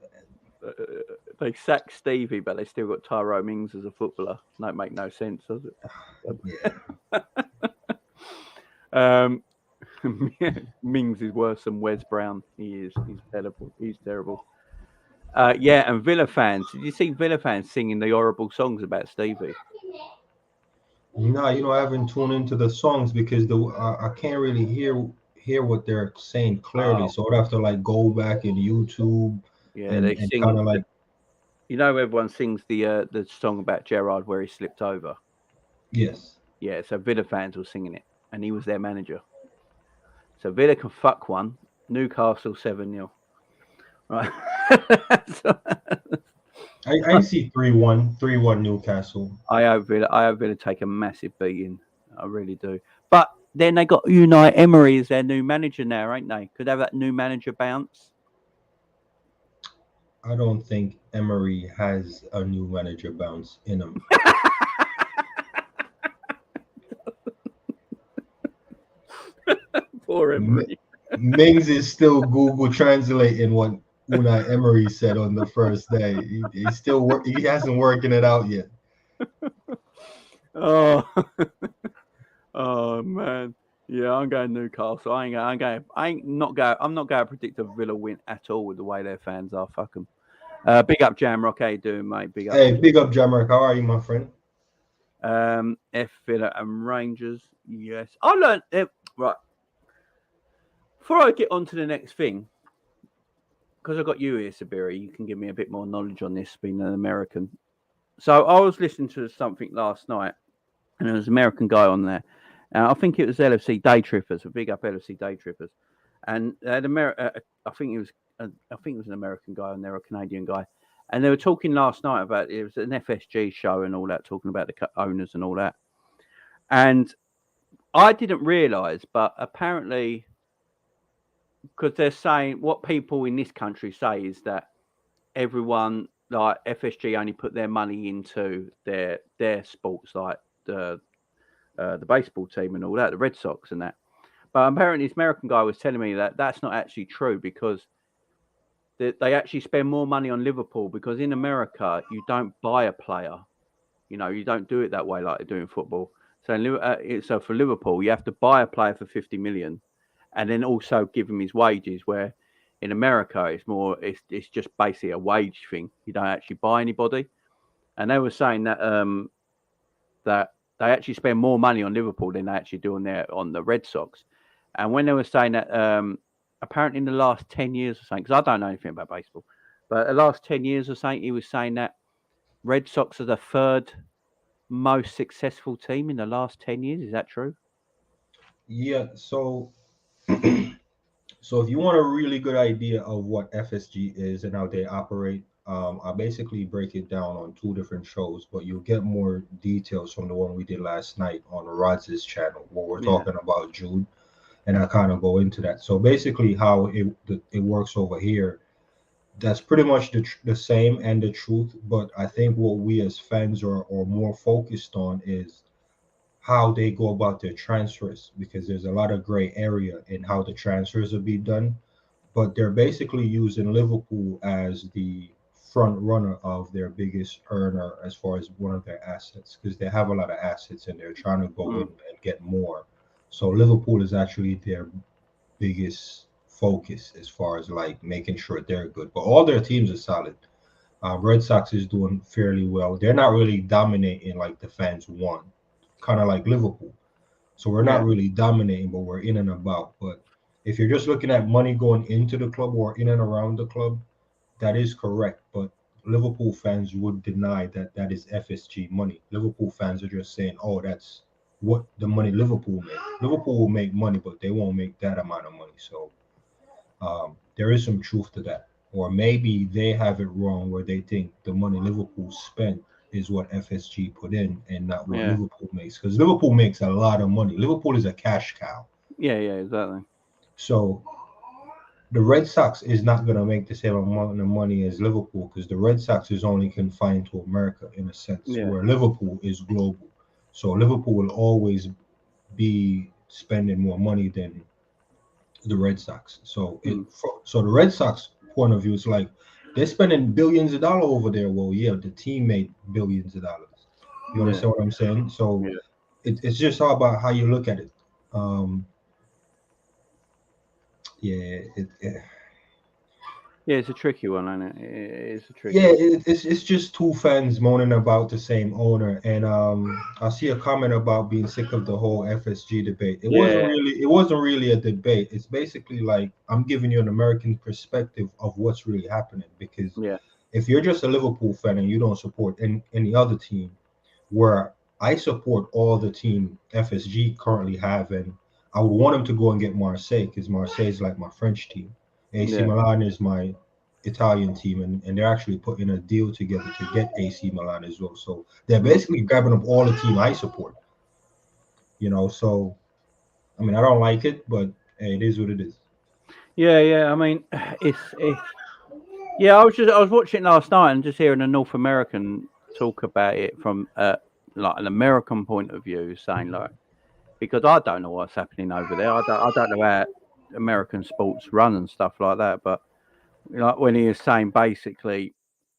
They sacked Stevie, but they still got Tyrone Mings as a footballer. That make no sense, does it? Yeah. Mings is worse than Wes Brown. He is. He's terrible. He's terrible. And Villa fans. Did you see Villa fans singing the horrible songs about Stevie? No, I haven't tuned into the songs because I can't really hear what they're saying clearly. So I'd have to like go back in YouTube and they sing. kind of like. Everyone sings the song about Gerrard where he slipped over. Yes. Yeah, so Villa fans were singing it, and he was their manager. So Villa can fuck one. Newcastle 7-0. Right. I see 3-1 Newcastle. I hope Villa take a massive beating. I really do. But then they got Unai Emery as their new manager now, ain't they? Could have that new manager bounce. I don't think Emery has a new manager bounce in him. Poor Emery. Mings is still Google translating what Unai Emery said on the first day. He's still he hasn't working it out yet. Oh, oh man. Yeah, I'm going Newcastle. I'm not going to predict a Villa win at all with the way their fans are. Fuck them. Big up Jamrock. How you doing, mate? Big up. Hey, big up Jamrock. How are you, my friend? F Villa and Rangers. Yes, I learned it right. Before I get on to the next thing, because I got you here, Sabiri, you can give me a bit more knowledge on this, being an American. So I was listening to something last night, and there was an American guy on there. I think it was LFC Day Trippers, a big up LFC Day Trippers, and I think it was an American guy and they're a Canadian guy, and they were talking last night about it was an FSG show and all that, talking about the owners and all that, and I didn't realise, but apparently, because they're saying what people in this country say is that everyone like FSG only put their money into their sports, like the baseball team and all that, the Red Sox and that. But apparently, this American guy was telling me that that's not actually true, because they actually spend more money on Liverpool, because in America you don't buy a player, you don't do it that way like they do in football. So for Liverpool, you have to buy a player for 50 million, and then also give him his wages. Where in America, it's just basically a wage thing. You don't actually buy anybody. And they were saying that that they actually spend more money on Liverpool than they actually do on the Red Sox. And when they were saying that, apparently in the last 10 years or something, because I don't know anything about baseball, but the last 10 years or something, he was saying that Red Sox are the third most successful team in the last 10 years. Is that true? Yeah, so so if you want a really good idea of what FSG is and how they operate, I basically break it down on two different shows, but you'll get more details from the one we did last night on Rodz's channel, where we're talking about Jude, and I kind of go into that. So basically, how it works over here, that's pretty much the same and the truth. But I think what we as fans are more focused on is how they go about their transfers, because there's a lot of gray area in how the transfers will be done. But they're basically using Liverpool as the front runner of their biggest earner as far as one of their assets, because they have a lot of assets and they're trying to go in and get more. So Liverpool is actually their biggest focus as far as like making sure they're good. But all their teams are solid. Red Sox is doing fairly well. They're not really dominating like the fans want, kind of like Liverpool. So we're not really dominating, but we're in and about. But if you're just looking at money going into the club or in and around the club, that is correct. But Liverpool fans would deny that that is FSG money. Liverpool fans are just saying, oh, that's what the money Liverpool make. Liverpool will make money, but they won't make that amount of money. So there is some truth to that. Or maybe they have it wrong where they think the money Liverpool spent is what FSG put in and not what Liverpool makes. Because Liverpool makes a lot of money. Liverpool is a cash cow. Yeah, exactly. So the Red Sox is not going to make the same amount of money as Liverpool, because the Red Sox is only confined to America in a sense, where Liverpool is global. So Liverpool will always be spending more money than the Red Sox. So so the Red Sox point of view is like they're spending billions of dollars over there. Well, yeah, the team made billions of dollars. You understand what I'm saying? So it's just all about how you look at it. It's a tricky one, isn't it? It's a tricky one. It's just two fans moaning about the same owner, and I see a comment about being sick of the whole FSG debate. It wasn't really a debate. It's basically like I'm giving you an American perspective of what's really happening, because if you're just a Liverpool fan and you don't support any other team, where I support all the team FSG currently have, and I would want them to go and get Marseille, because Marseille is like my French team. AC Milan is my Italian team, and they're actually putting a deal together to get AC Milan as well. So they're basically grabbing up all the team I support. So I mean, I don't like it, but hey, it is what it is. Yeah. I mean, it's yeah. I was watching it last night and just hearing a North American talk about it from like an American point of view, saying like because I don't know what's happening over there. I don't know how American sports run and stuff like that. But like when he was saying basically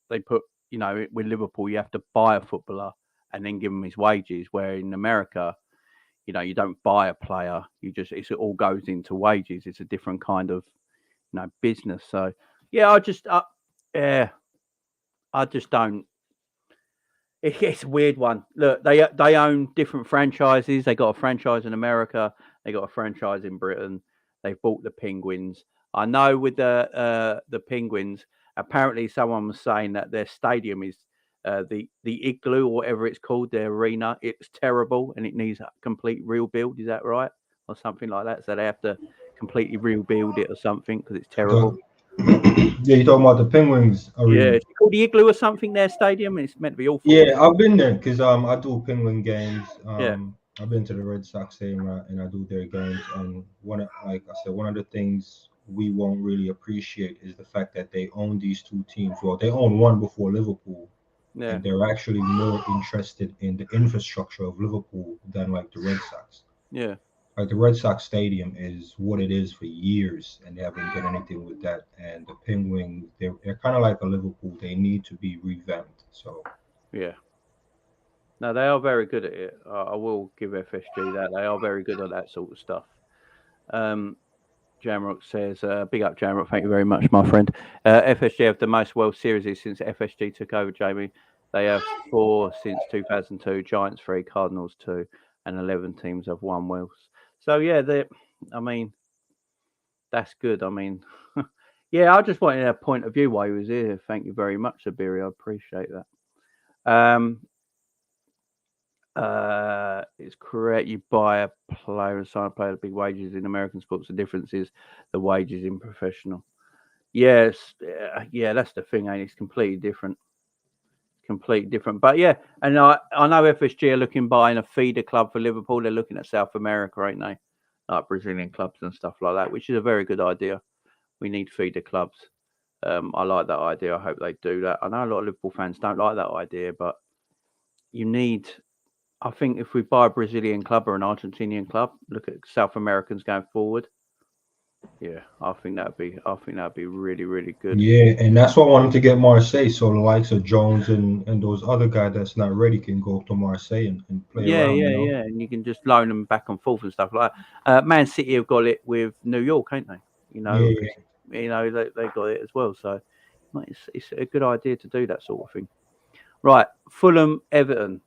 they put with Liverpool you have to buy a footballer and then give him his wages, where in America you don't buy a player, it all goes into wages. It's a different kind of business. So yeah, yeah, I just don't. It's a weird one. Look, they own different franchises. They got a franchise in America. They got a franchise in Britain. They've bought the Penguins. I know with the Penguins. Apparently, someone was saying that their stadium is the igloo or whatever it's called, their arena. It's terrible and it needs a complete rebuild. Is that right, or something like that? So they have to completely rebuild it or something because it's terrible. Yeah, you're talking about the Penguins Yeah, arena. it's called the igloo or something. Their stadium. It's meant to be awful. Yeah, I've been there because I do Penguin games. Yeah. I've been to the Red Sox stadium and I do their games. And like I said, one of the things we won't really appreciate is the fact that they own these two teams. Well, they own one before Liverpool, Yeah. and they're actually more interested in the infrastructure of Liverpool than like the Red Sox. Yeah. Like the Red Sox stadium is what it is for years, and they haven't done anything with that. And the Penguins, they're kind of like a Liverpool. They need to be revamped. So Yeah. No, they are very good at it. I will give FSG that. They are very good at that sort of stuff. Um, Jamrock says, big up Jamrock, thank you very much, my friend. FSG have the most World Series since FSG took over, Jamie. They have 4 since 2002, Giants 3, Cardinals 2, and 11 teams have won Worlds. So, yeah, I mean, that's good. I mean, yeah, I just wanted a point of view while he was here. Thank you very much, Sabiri. I appreciate that. It's correct. You buy a player and sign a player at big wages in American sports. The difference is the wages in professional. Yes, yeah, that's the thing, and it's completely different. Completely different. But yeah, and I know FSG are looking buying a feeder club for Liverpool. They're looking at South America, ain't they? Like Brazilian clubs and stuff like that, which is a very good idea. We need feeder clubs. I like that idea. I hope they do that. I know a lot of Liverpool fans don't like that idea, but you need. I think if we buy a Brazilian club or an Argentinian club, look at South Americans going forward. Yeah, I think that'd be really, really good. yeah, and that's why I wanted to get Marseille, so the likes of Jones and those other guys that's not ready can go to Marseille and play around, you know. Yeah, and you can just loan them back and forth and stuff like that. Man City have got it with New York, ain't they? Yeah, Because they got it as well. So mate, it's a good idea to do that sort of thing. Right, Everton.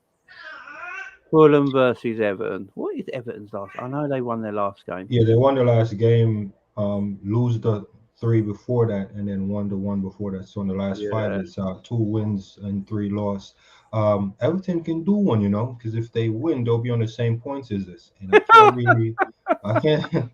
Fulham versus Everton. What is Everton's last? I know they won their last game. yeah, they won the last game, lose the three before that, and then won the one before that. So in the last five, Yeah. it's 2 wins and 3 loss. Everton can do one, you know, because if they win, they'll be on the same points as this, and I can't,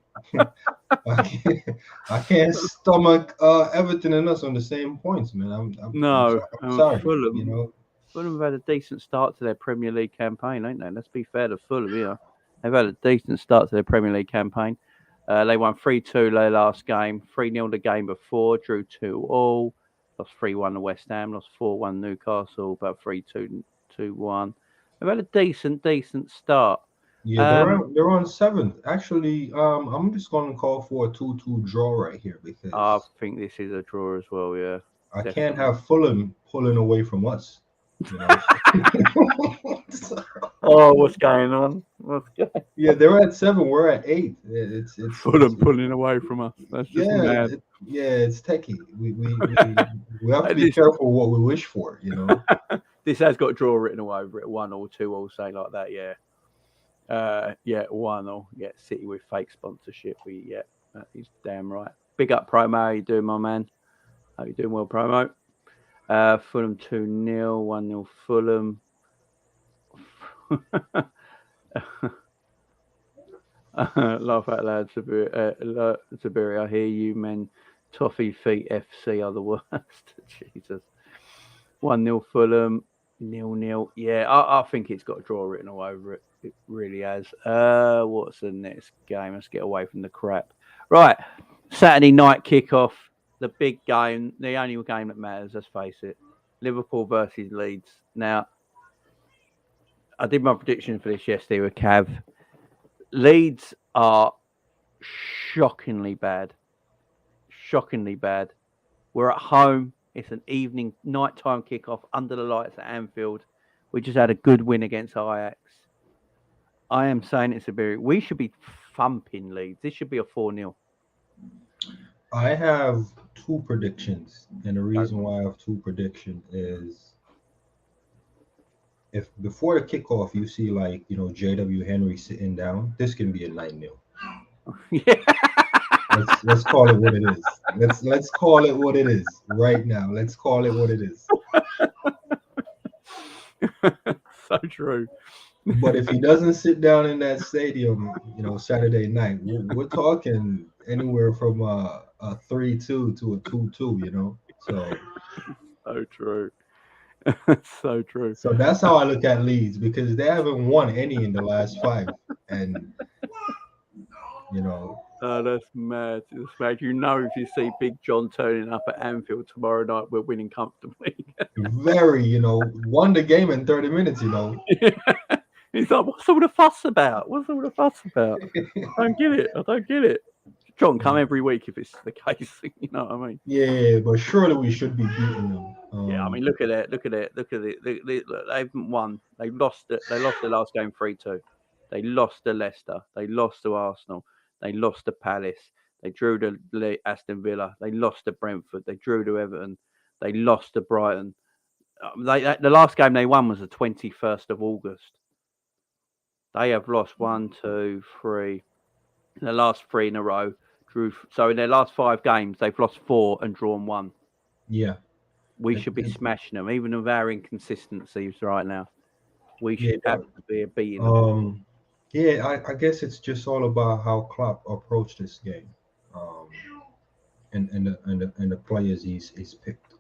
I can't stomach Everton and us on the same points, man. No, I'm sorry, you Fulham. know. Fulham have had a decent start to their Premier League campaign, ain't they? Let's be fair to Fulham, yeah. They've had a decent start to their Premier League campaign. They won 3-2 their last game, 3-0 the game before, drew 2-2, lost 3-1 to West Ham, lost 4-1 Newcastle, about 3-2, 2-1. They've had a decent start. Yeah, they're on seventh. Actually, I'm just gonna call for a 2-2 draw right here I because think this is a draw as well, yeah. I can't Definitely. have Fulham pulling away from us. You know. Oh, what's going on? What's going Yeah, they're at 7. We're at 8. It's Fulham pulling away from us. That's just yeah, mad. yeah, it's techie. We have to be This, careful what we wish for. You know. this has got draw written all over it, 1 or 2 or say like that, yeah. Yeah, 1 or yeah, City with fake sponsorship. That is damn right. Big up Promo, how you doing, my man? How you doing well, Promo? Fulham 2-0, 1-0 Fulham. Laugh out loud, Sabiri. I hear you, men. Toffee Feet FC are the worst. Jesus. 1-0 Fulham. 0-0. Yeah, I think it's got a draw written all over it. It really has. What's the next game? Let's get away from the crap. Right, Saturday night kickoff. The big game, the only game that matters. Let's face it. Liverpool versus Leeds. Now, I did my prediction for this yesterday with Cav. Leeds are shockingly bad. Shockingly bad. We're at home. It's an evening, nighttime kickoff under the lights at Anfield. We just had a good win against Ajax. I am saying it's a very. We should be thumping Leeds. This should be a 4-0. I have two predictions, and the reason why I have two predictions is if before the kickoff you see J.W. Henry sitting down, this can be a 9-0. Yeah. Let's call it what it is. Let's call it what it is right now. Let's call it what it is. So true. But if he doesn't sit down in that stadium, Saturday night, we're talking anywhere from a 3-2 to a 2-2. So true. So true. So that's how I look at Leeds, because they haven't won any in the last 5, and Oh, that's mad. It's mad. If you see Big John turning up at Anfield tomorrow night, we're winning comfortably. very, won the game in 30 minutes. He's like, what's all the fuss about? I don't get it. John, come every week if it's the case. You know what I mean? Yeah, but surely we should be beating them. Yeah, I mean, look at it. Look, they haven't won. They lost the last game 3-2. They lost to Leicester. They lost to Arsenal. They lost to Palace. They drew to Aston Villa. They lost to Brentford. They drew to Everton. They lost to Brighton. The last game they won was the 21st of August. They have lost 1, 2, 3. In the last 3 in a row. So in their last 5 games, they've lost 4 and drawn 1. Yeah. We should be smashing them, even with our inconsistencies right now. We should have to be beating them. Yeah, I guess it's just all about how Klopp approached this game, and the players he's picked.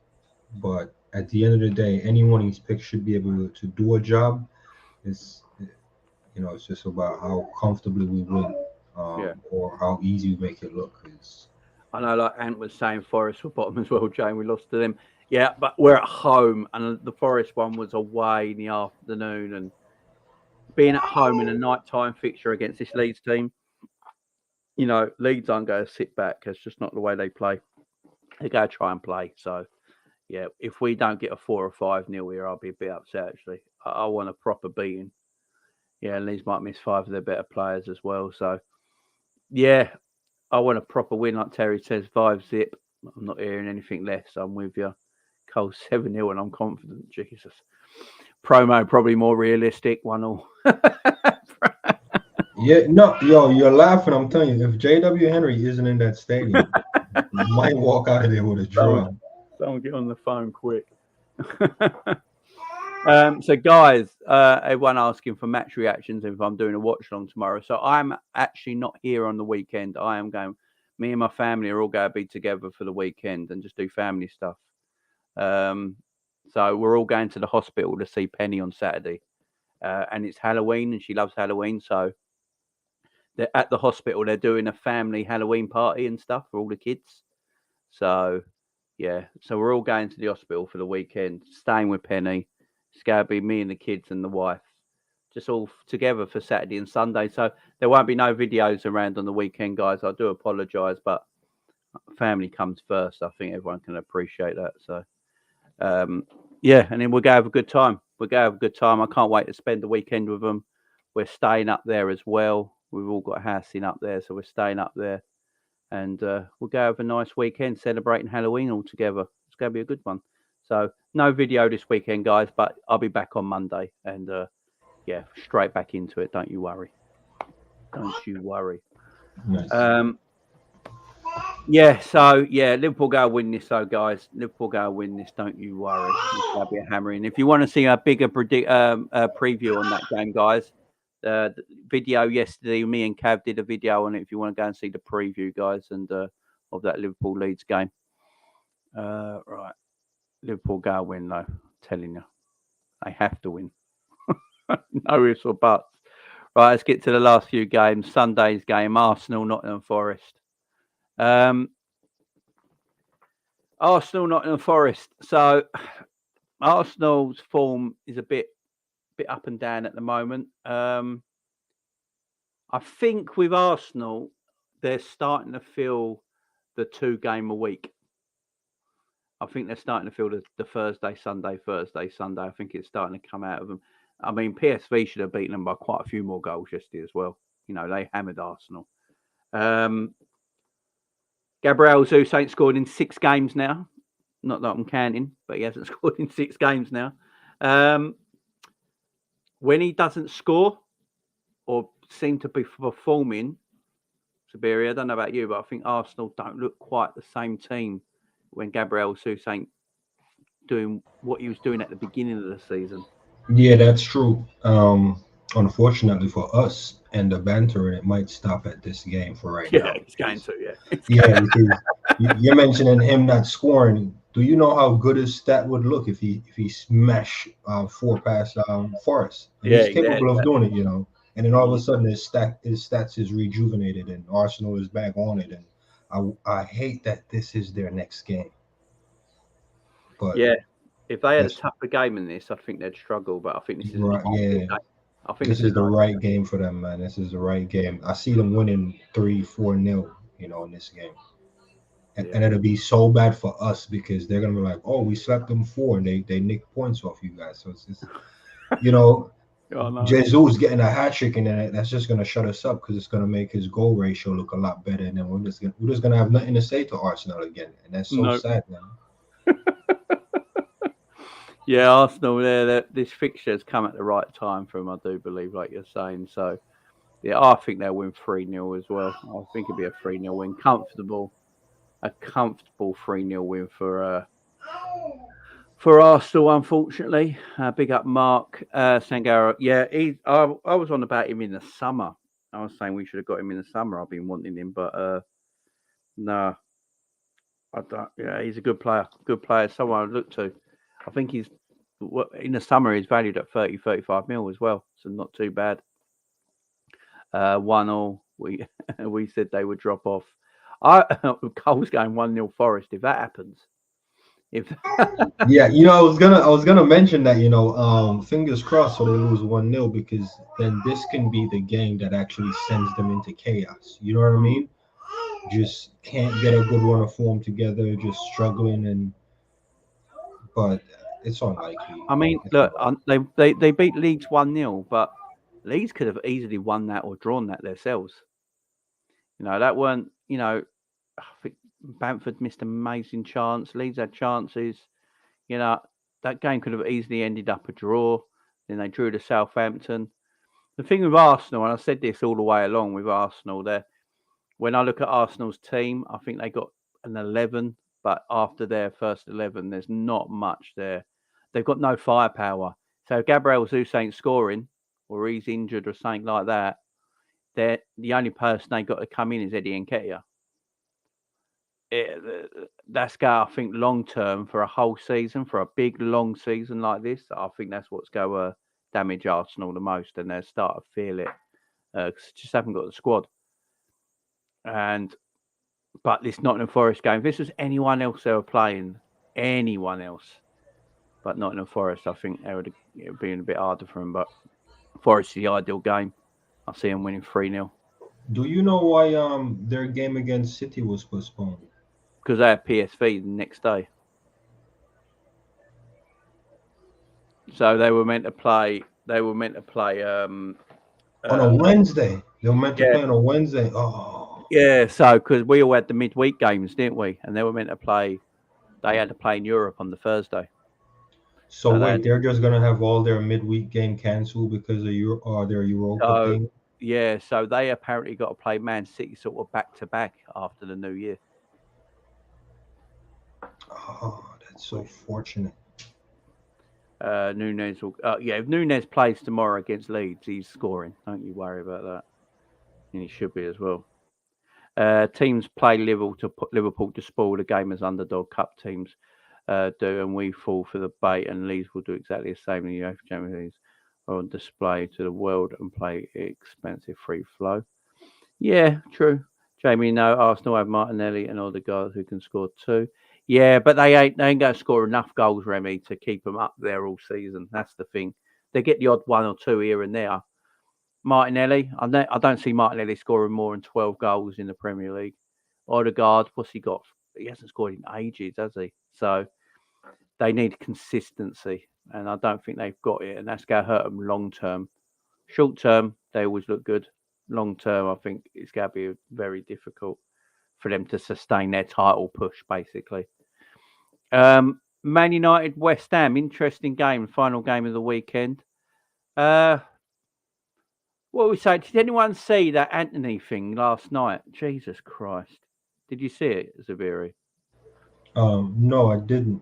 But at the end of the day, anyone he's picked should be able to do a job. It's just about how comfortably we win, or how easy we make it look. I know, like Ant was saying, Forest were bottom as well, Jane. We lost to them. Yeah, but we're at home, and the Forest one was away in the afternoon, and being at home in a nighttime fixture against this Leeds team, Leeds aren't going to sit back. It's just not the way they play. They go try and play. So, yeah, if we don't get a 4 or 5-0 here, I'll be a bit upset, actually. I want a proper beating. Yeah, and Leeds might miss 5 of their better players as well. So, yeah, I want a proper win, like Terry says, 5-zip. I'm not hearing anything less. I'm with you. Cole 7-0, and I'm confident. Jesus. Promo probably more realistic, 1-1. Yeah, no, you're laughing. I'm telling you, if J.W. Henry isn't in that stadium, he might walk out of there with a draw. Someone get on the phone quick. So, guys, everyone asking for match reactions if I'm doing a watch along tomorrow. So, I'm actually not here on the weekend. I am going. Me and my family are all going to be together for the weekend and just do family stuff. So we're all going to the hospital to see Penny on Saturday, and it's Halloween, and she loves Halloween. So they're at the hospital. They're doing a family Halloween party and stuff for all the kids. So yeah, so we're all going to the hospital for the weekend, staying with Penny. It's going to be me and the kids and the wife, just all together for Saturday and Sunday. So there won't be no videos around on the weekend, guys. I do apologise, but family comes first. I think everyone can appreciate that. So. Yeah, and then we'll go have a good time. I can't wait to spend the weekend with them. We're staying up there as well. We've all got a house in up there, so we're staying up there. And we'll go have a nice weekend celebrating Halloween all together. It's going to be a good one. So no video this weekend, guys, but I'll be back on Monday. And yeah, straight back into it. Don't you worry. Nice. Yeah, so yeah, Liverpool go win this, though, guys. Liverpool go win this. Don't you worry. It's going to be a hammering. If you want to see a bigger preview on that game, guys, the video yesterday, me and Cav did a video on it. If you want to go and see the preview, guys, and of that Liverpool Leeds game, right? Liverpool go win, though. I'm telling you. They have to win. No ifs or buts. Right, let's get to the last few games. Sunday's game, Arsenal, Nottingham Forest. Arsenal, Nottingham Forest. So Arsenal's form is a bit up and down at the moment. I think with Arsenal, they're starting to feel the 2 game a week. I think they're starting to feel the Thursday, Sunday. I think it's starting to come out of them. I mean, PSV should have beaten them by quite a few more goals yesterday as well. You know, they hammered Arsenal. Gabriel Jesus ain't scored in 6 games now. Not that I'm counting, but he hasn't scored in 6 games now. When he doesn't score or seem to be performing, Sabiri, I don't know about you, but I think Arsenal don't look quite the same team when Gabriel Jesus ain't doing what he was doing at the beginning of the season. Yeah, that's true. Unfortunately for us and the banter, it might stop at this game for right now. Yeah, it's going to, yeah. Yeah, because you're mentioning him not scoring. Do you know how good his stat would look if he smashed 4 past Forest? And he's capable of doing it, you know. And then all of a sudden his stats is rejuvenated and Arsenal is back on it. And I hate that this is their next game. But yeah, if they had a tougher game in this, I think they'd struggle. But I think this is right, yeah. I think This is the right game for them, man. This is the right game. I see them winning 3-4-0, you know, in this game. And it'll be so bad for us because they're gonna be like, oh, we slapped them 4 and they nicked points off you guys. So it's just, you know, Jesus getting a hat trick and then that's just gonna shut us up because it's gonna make his goal ratio look a lot better. And then we're just gonna have nothing to say to Arsenal again. And that's so sad, man. Yeah, Arsenal there. This fixture has come at the right time for them, I do believe, like you're saying. So, yeah, I think they'll win 3-0 as well. I think it'll be a 3-0 win. A comfortable 3-0 win for Arsenal, unfortunately. Big up Mark Sangaro. Yeah, I was on about him in the summer. I was saying we should have got him in the summer. I've been wanting him, but no. I don't. Yeah, he's a good player. Good player. Someone I'd look to. I think he's in the summer. He's valued at 30-35 mil as well, so not too bad. 1-1. We said they would drop off. Cole's going 1-0 Forest. If that happens, yeah, you know, I was gonna mention that, you know, fingers crossed so they lose 1-0 because then this can be the game that actually sends them into chaos. You know what I mean? Just can't get a good run of form together, just struggling but it's unlikely. I mean, look, they beat Leeds 1-0, but Leeds could have easily won that or drawn that themselves. You know, that weren't, you know, I think Brentford missed an amazing chance. Leeds had chances. You know, that game could have easily ended up a draw. Then they drew to Southampton. The thing with Arsenal, and I said this all the way along with Arsenal, when I look at Arsenal's team, I think they got an 11, but after their first 11, there's not much there. They've got no firepower. So if Gabriel Jesus ain't scoring, or he's injured or something like that, the only person they got to come in is Eddie Nketiah. That's got, I think, long term for a whole season, for a big long season like this. I think that's what's going to damage Arsenal the most, and they'll start to feel it because just haven't got the squad. But this Nottingham Forest game, if this was anyone else they were playing, anyone else, but Nottingham Forest, I think it would have been a bit harder for them. But Forest is the ideal game. I see them winning 3-0. Do you know why their game against City was postponed? Because they had PSV the next day. So they were meant to play. On a Wednesday. They were meant to play on a Wednesday. Oh. Yeah. So because we all had the midweek games, didn't we? And they were meant to play. They had to play in Europe on the Thursday. So wait, they're just gonna have all their midweek game cancelled because of their Europa thing. Yeah. So they apparently got to play Man City sort of back to back after the New Year. Oh, that's so fortunate. Nunes will, if Nunes plays tomorrow against Leeds, he's scoring. Don't you worry about that. And he should be as well. Teams play Liverpool to spoil the game as underdog cup teams. do, and we fall for the bait. And Leeds will do exactly the same in the UEFA Champions League, are on display to the world and play expensive free flow. Yeah, true. Jamie, no, Arsenal have Martinelli and all the guys who can score too. Yeah, but they ain't going to score enough goals, Remy, to keep them up there all season. That's the thing. They get the odd one or two here and there. Martinelli, I don't see Martinelli scoring more than 12 goals in the Premier League. Odegaard, what's he got? He hasn't scored in ages, has he? So they need consistency, and I don't think they've got it, and that's going to hurt them long term. Short term, they always look good. Long term, I think it's going to be very difficult for them to sustain their title push, basically. Man United, West Ham, interesting game, final game of the weekend. What we say? Did anyone see that Anthony thing last night? Jesus Christ! Did you see it, Zabiri? No, I didn't.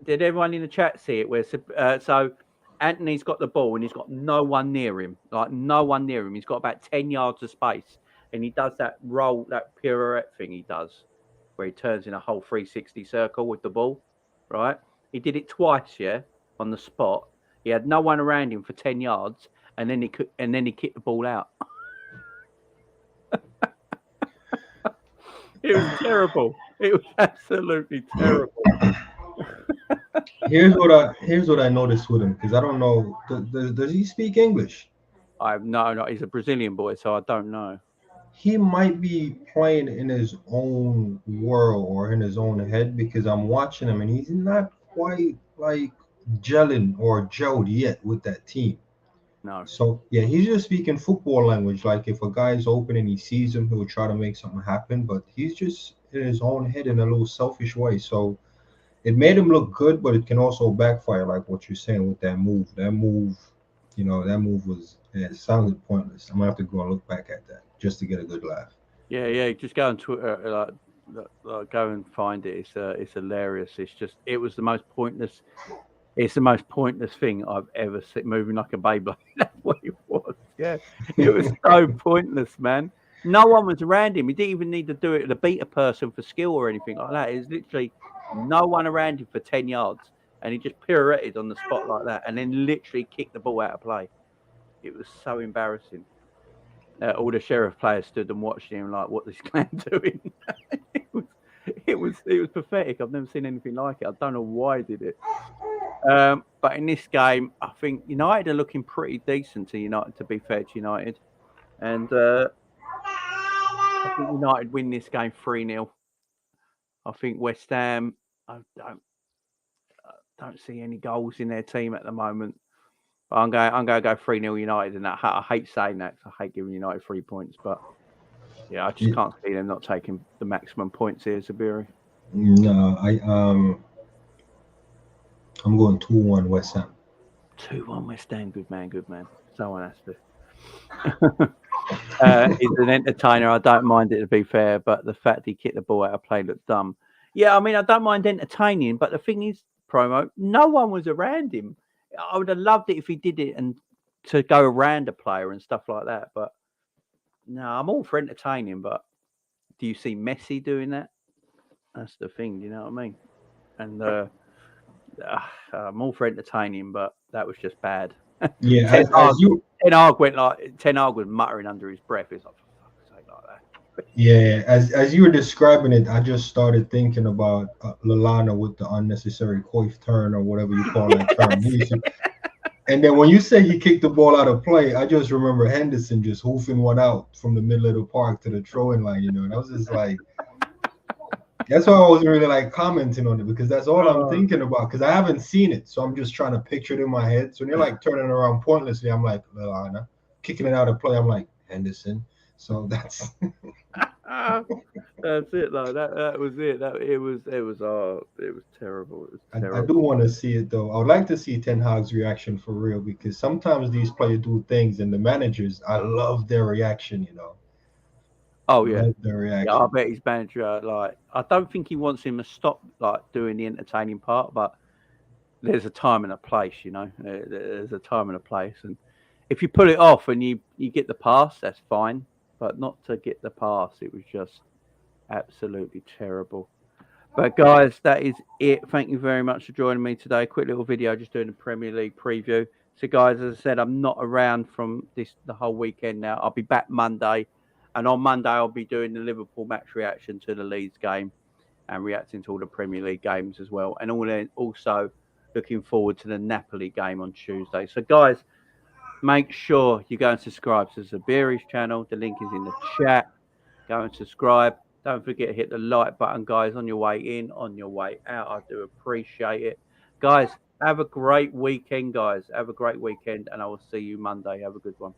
Did everyone in the chat see it? Where so Anthony's got the ball and he's got no one near him, like no one near him. He's got about 10 yards of space, and he does that roll, that pirouette thing he does, where he turns in a whole 360 circle with the ball. Right? He did it twice, yeah, on the spot. He had no one around him for 10 yards, and then he kicked the ball out. It was terrible. It was absolutely terrible. Here's what I noticed with him, because I don't know. Does he speak English? No, he's a Brazilian boy, so I don't know. He might be playing in his own world or in his own head, because I'm watching him and he's not quite like gelling or gelled yet with that team. No. So yeah, he's just speaking football language. Like if a guy's open and he sees him, he'll try to make something happen. But he's just in his own head in a little selfish way. So it made him look good, but it can also backfire, like what you're saying with that move. That move, that move it sounded pointless. I'm gonna have to go and look back at that just to get a good laugh. Yeah. Just go on Twitter, go and find it. It's hilarious. It was the most pointless. It's the most pointless thing I've ever seen. Moving like a Beyblade. That's what it was. Yeah, it was so pointless, man. No one was around him. He didn't even need to do it to beat a person for skill or anything like that. It was literally no one around him for 10 yards, and he just pirouetted on the spot like that, and then literally kicked the ball out of play. It was so embarrassing. All the Sheriff players stood and watched him like, "What this clown doing?" it was pathetic. I've never seen anything like it. I don't know why he did it. But in this game, I think United are looking pretty decent to United. To be fair to United, and I think United win this game 3-0. I think West Ham. I don't see any goals in their team at the moment. But I'm going to go 3-0 United, and I hate saying that because I hate giving United 3 points. But yeah, I just can't see them not taking the maximum points here, Zabiri. No, I'm going 2-1 West Ham. 2-1 West Ham. Good man. Someone has to. He's an entertainer. I don't mind it, to be fair, but the fact he kicked the ball out of play looked dumb. Yeah, I mean, I don't mind entertaining, but the thing is, Promo, no one was around him. I would have loved it if he did it and to go around a player and stuff like that. But no, I'm all for entertaining. But do you see Messi doing that? That's the thing. You know what I mean? And I'm all for entertaining, but that was just bad. Yeah, Ten Hag was muttering under his breath. It's like, for fuck's sake, like that. Yeah, as you were describing it, I just started thinking about Lallana with the unnecessary coif turn or whatever you call that term. And then when you say he kicked the ball out of play, I just remember Henderson just hoofing one out from the middle of the park to the throwing line, and I was just like, that's why I wasn't really like commenting on it, because that's all I'm thinking about, because I haven't seen it. So I'm just trying to picture it in my head. So when you're like turning around pointlessly, I'm like, Lallana. Kicking it out of play, I'm like, Henderson. So that's that's it though. That was it. It was terrible. It was terrible. I do want to see it though. I would like to see Ten Hag's reaction for real, because sometimes these players do things and the managers, I love their reaction, Oh yeah. Their reaction. Yeah, I bet his manager I don't think he wants him to stop doing the entertaining part, but there's a time and a place, There's a time and a place, and if you pull it off and you get the pass, that's fine. But not to get the pass, it was just absolutely terrible. But guys, that is it. Thank you very much for joining me today. Quick little video just doing a Premier League preview. So guys, as I said, I'm not around from the whole weekend now. I'll be back Monday. And on Monday I'll be doing the Liverpool match reaction to the Leeds game and reacting to all the Premier League games as well. And also looking forward to the Napoli game on Tuesday. So guys, make sure you go and subscribe to Zabiri's channel. The link is in the chat. Go and subscribe. Don't forget to hit the like button, guys, on your way in, on your way out. I do appreciate it. Guys, have a great weekend, guys. Have a great weekend, and I will see you Monday. Have a good one.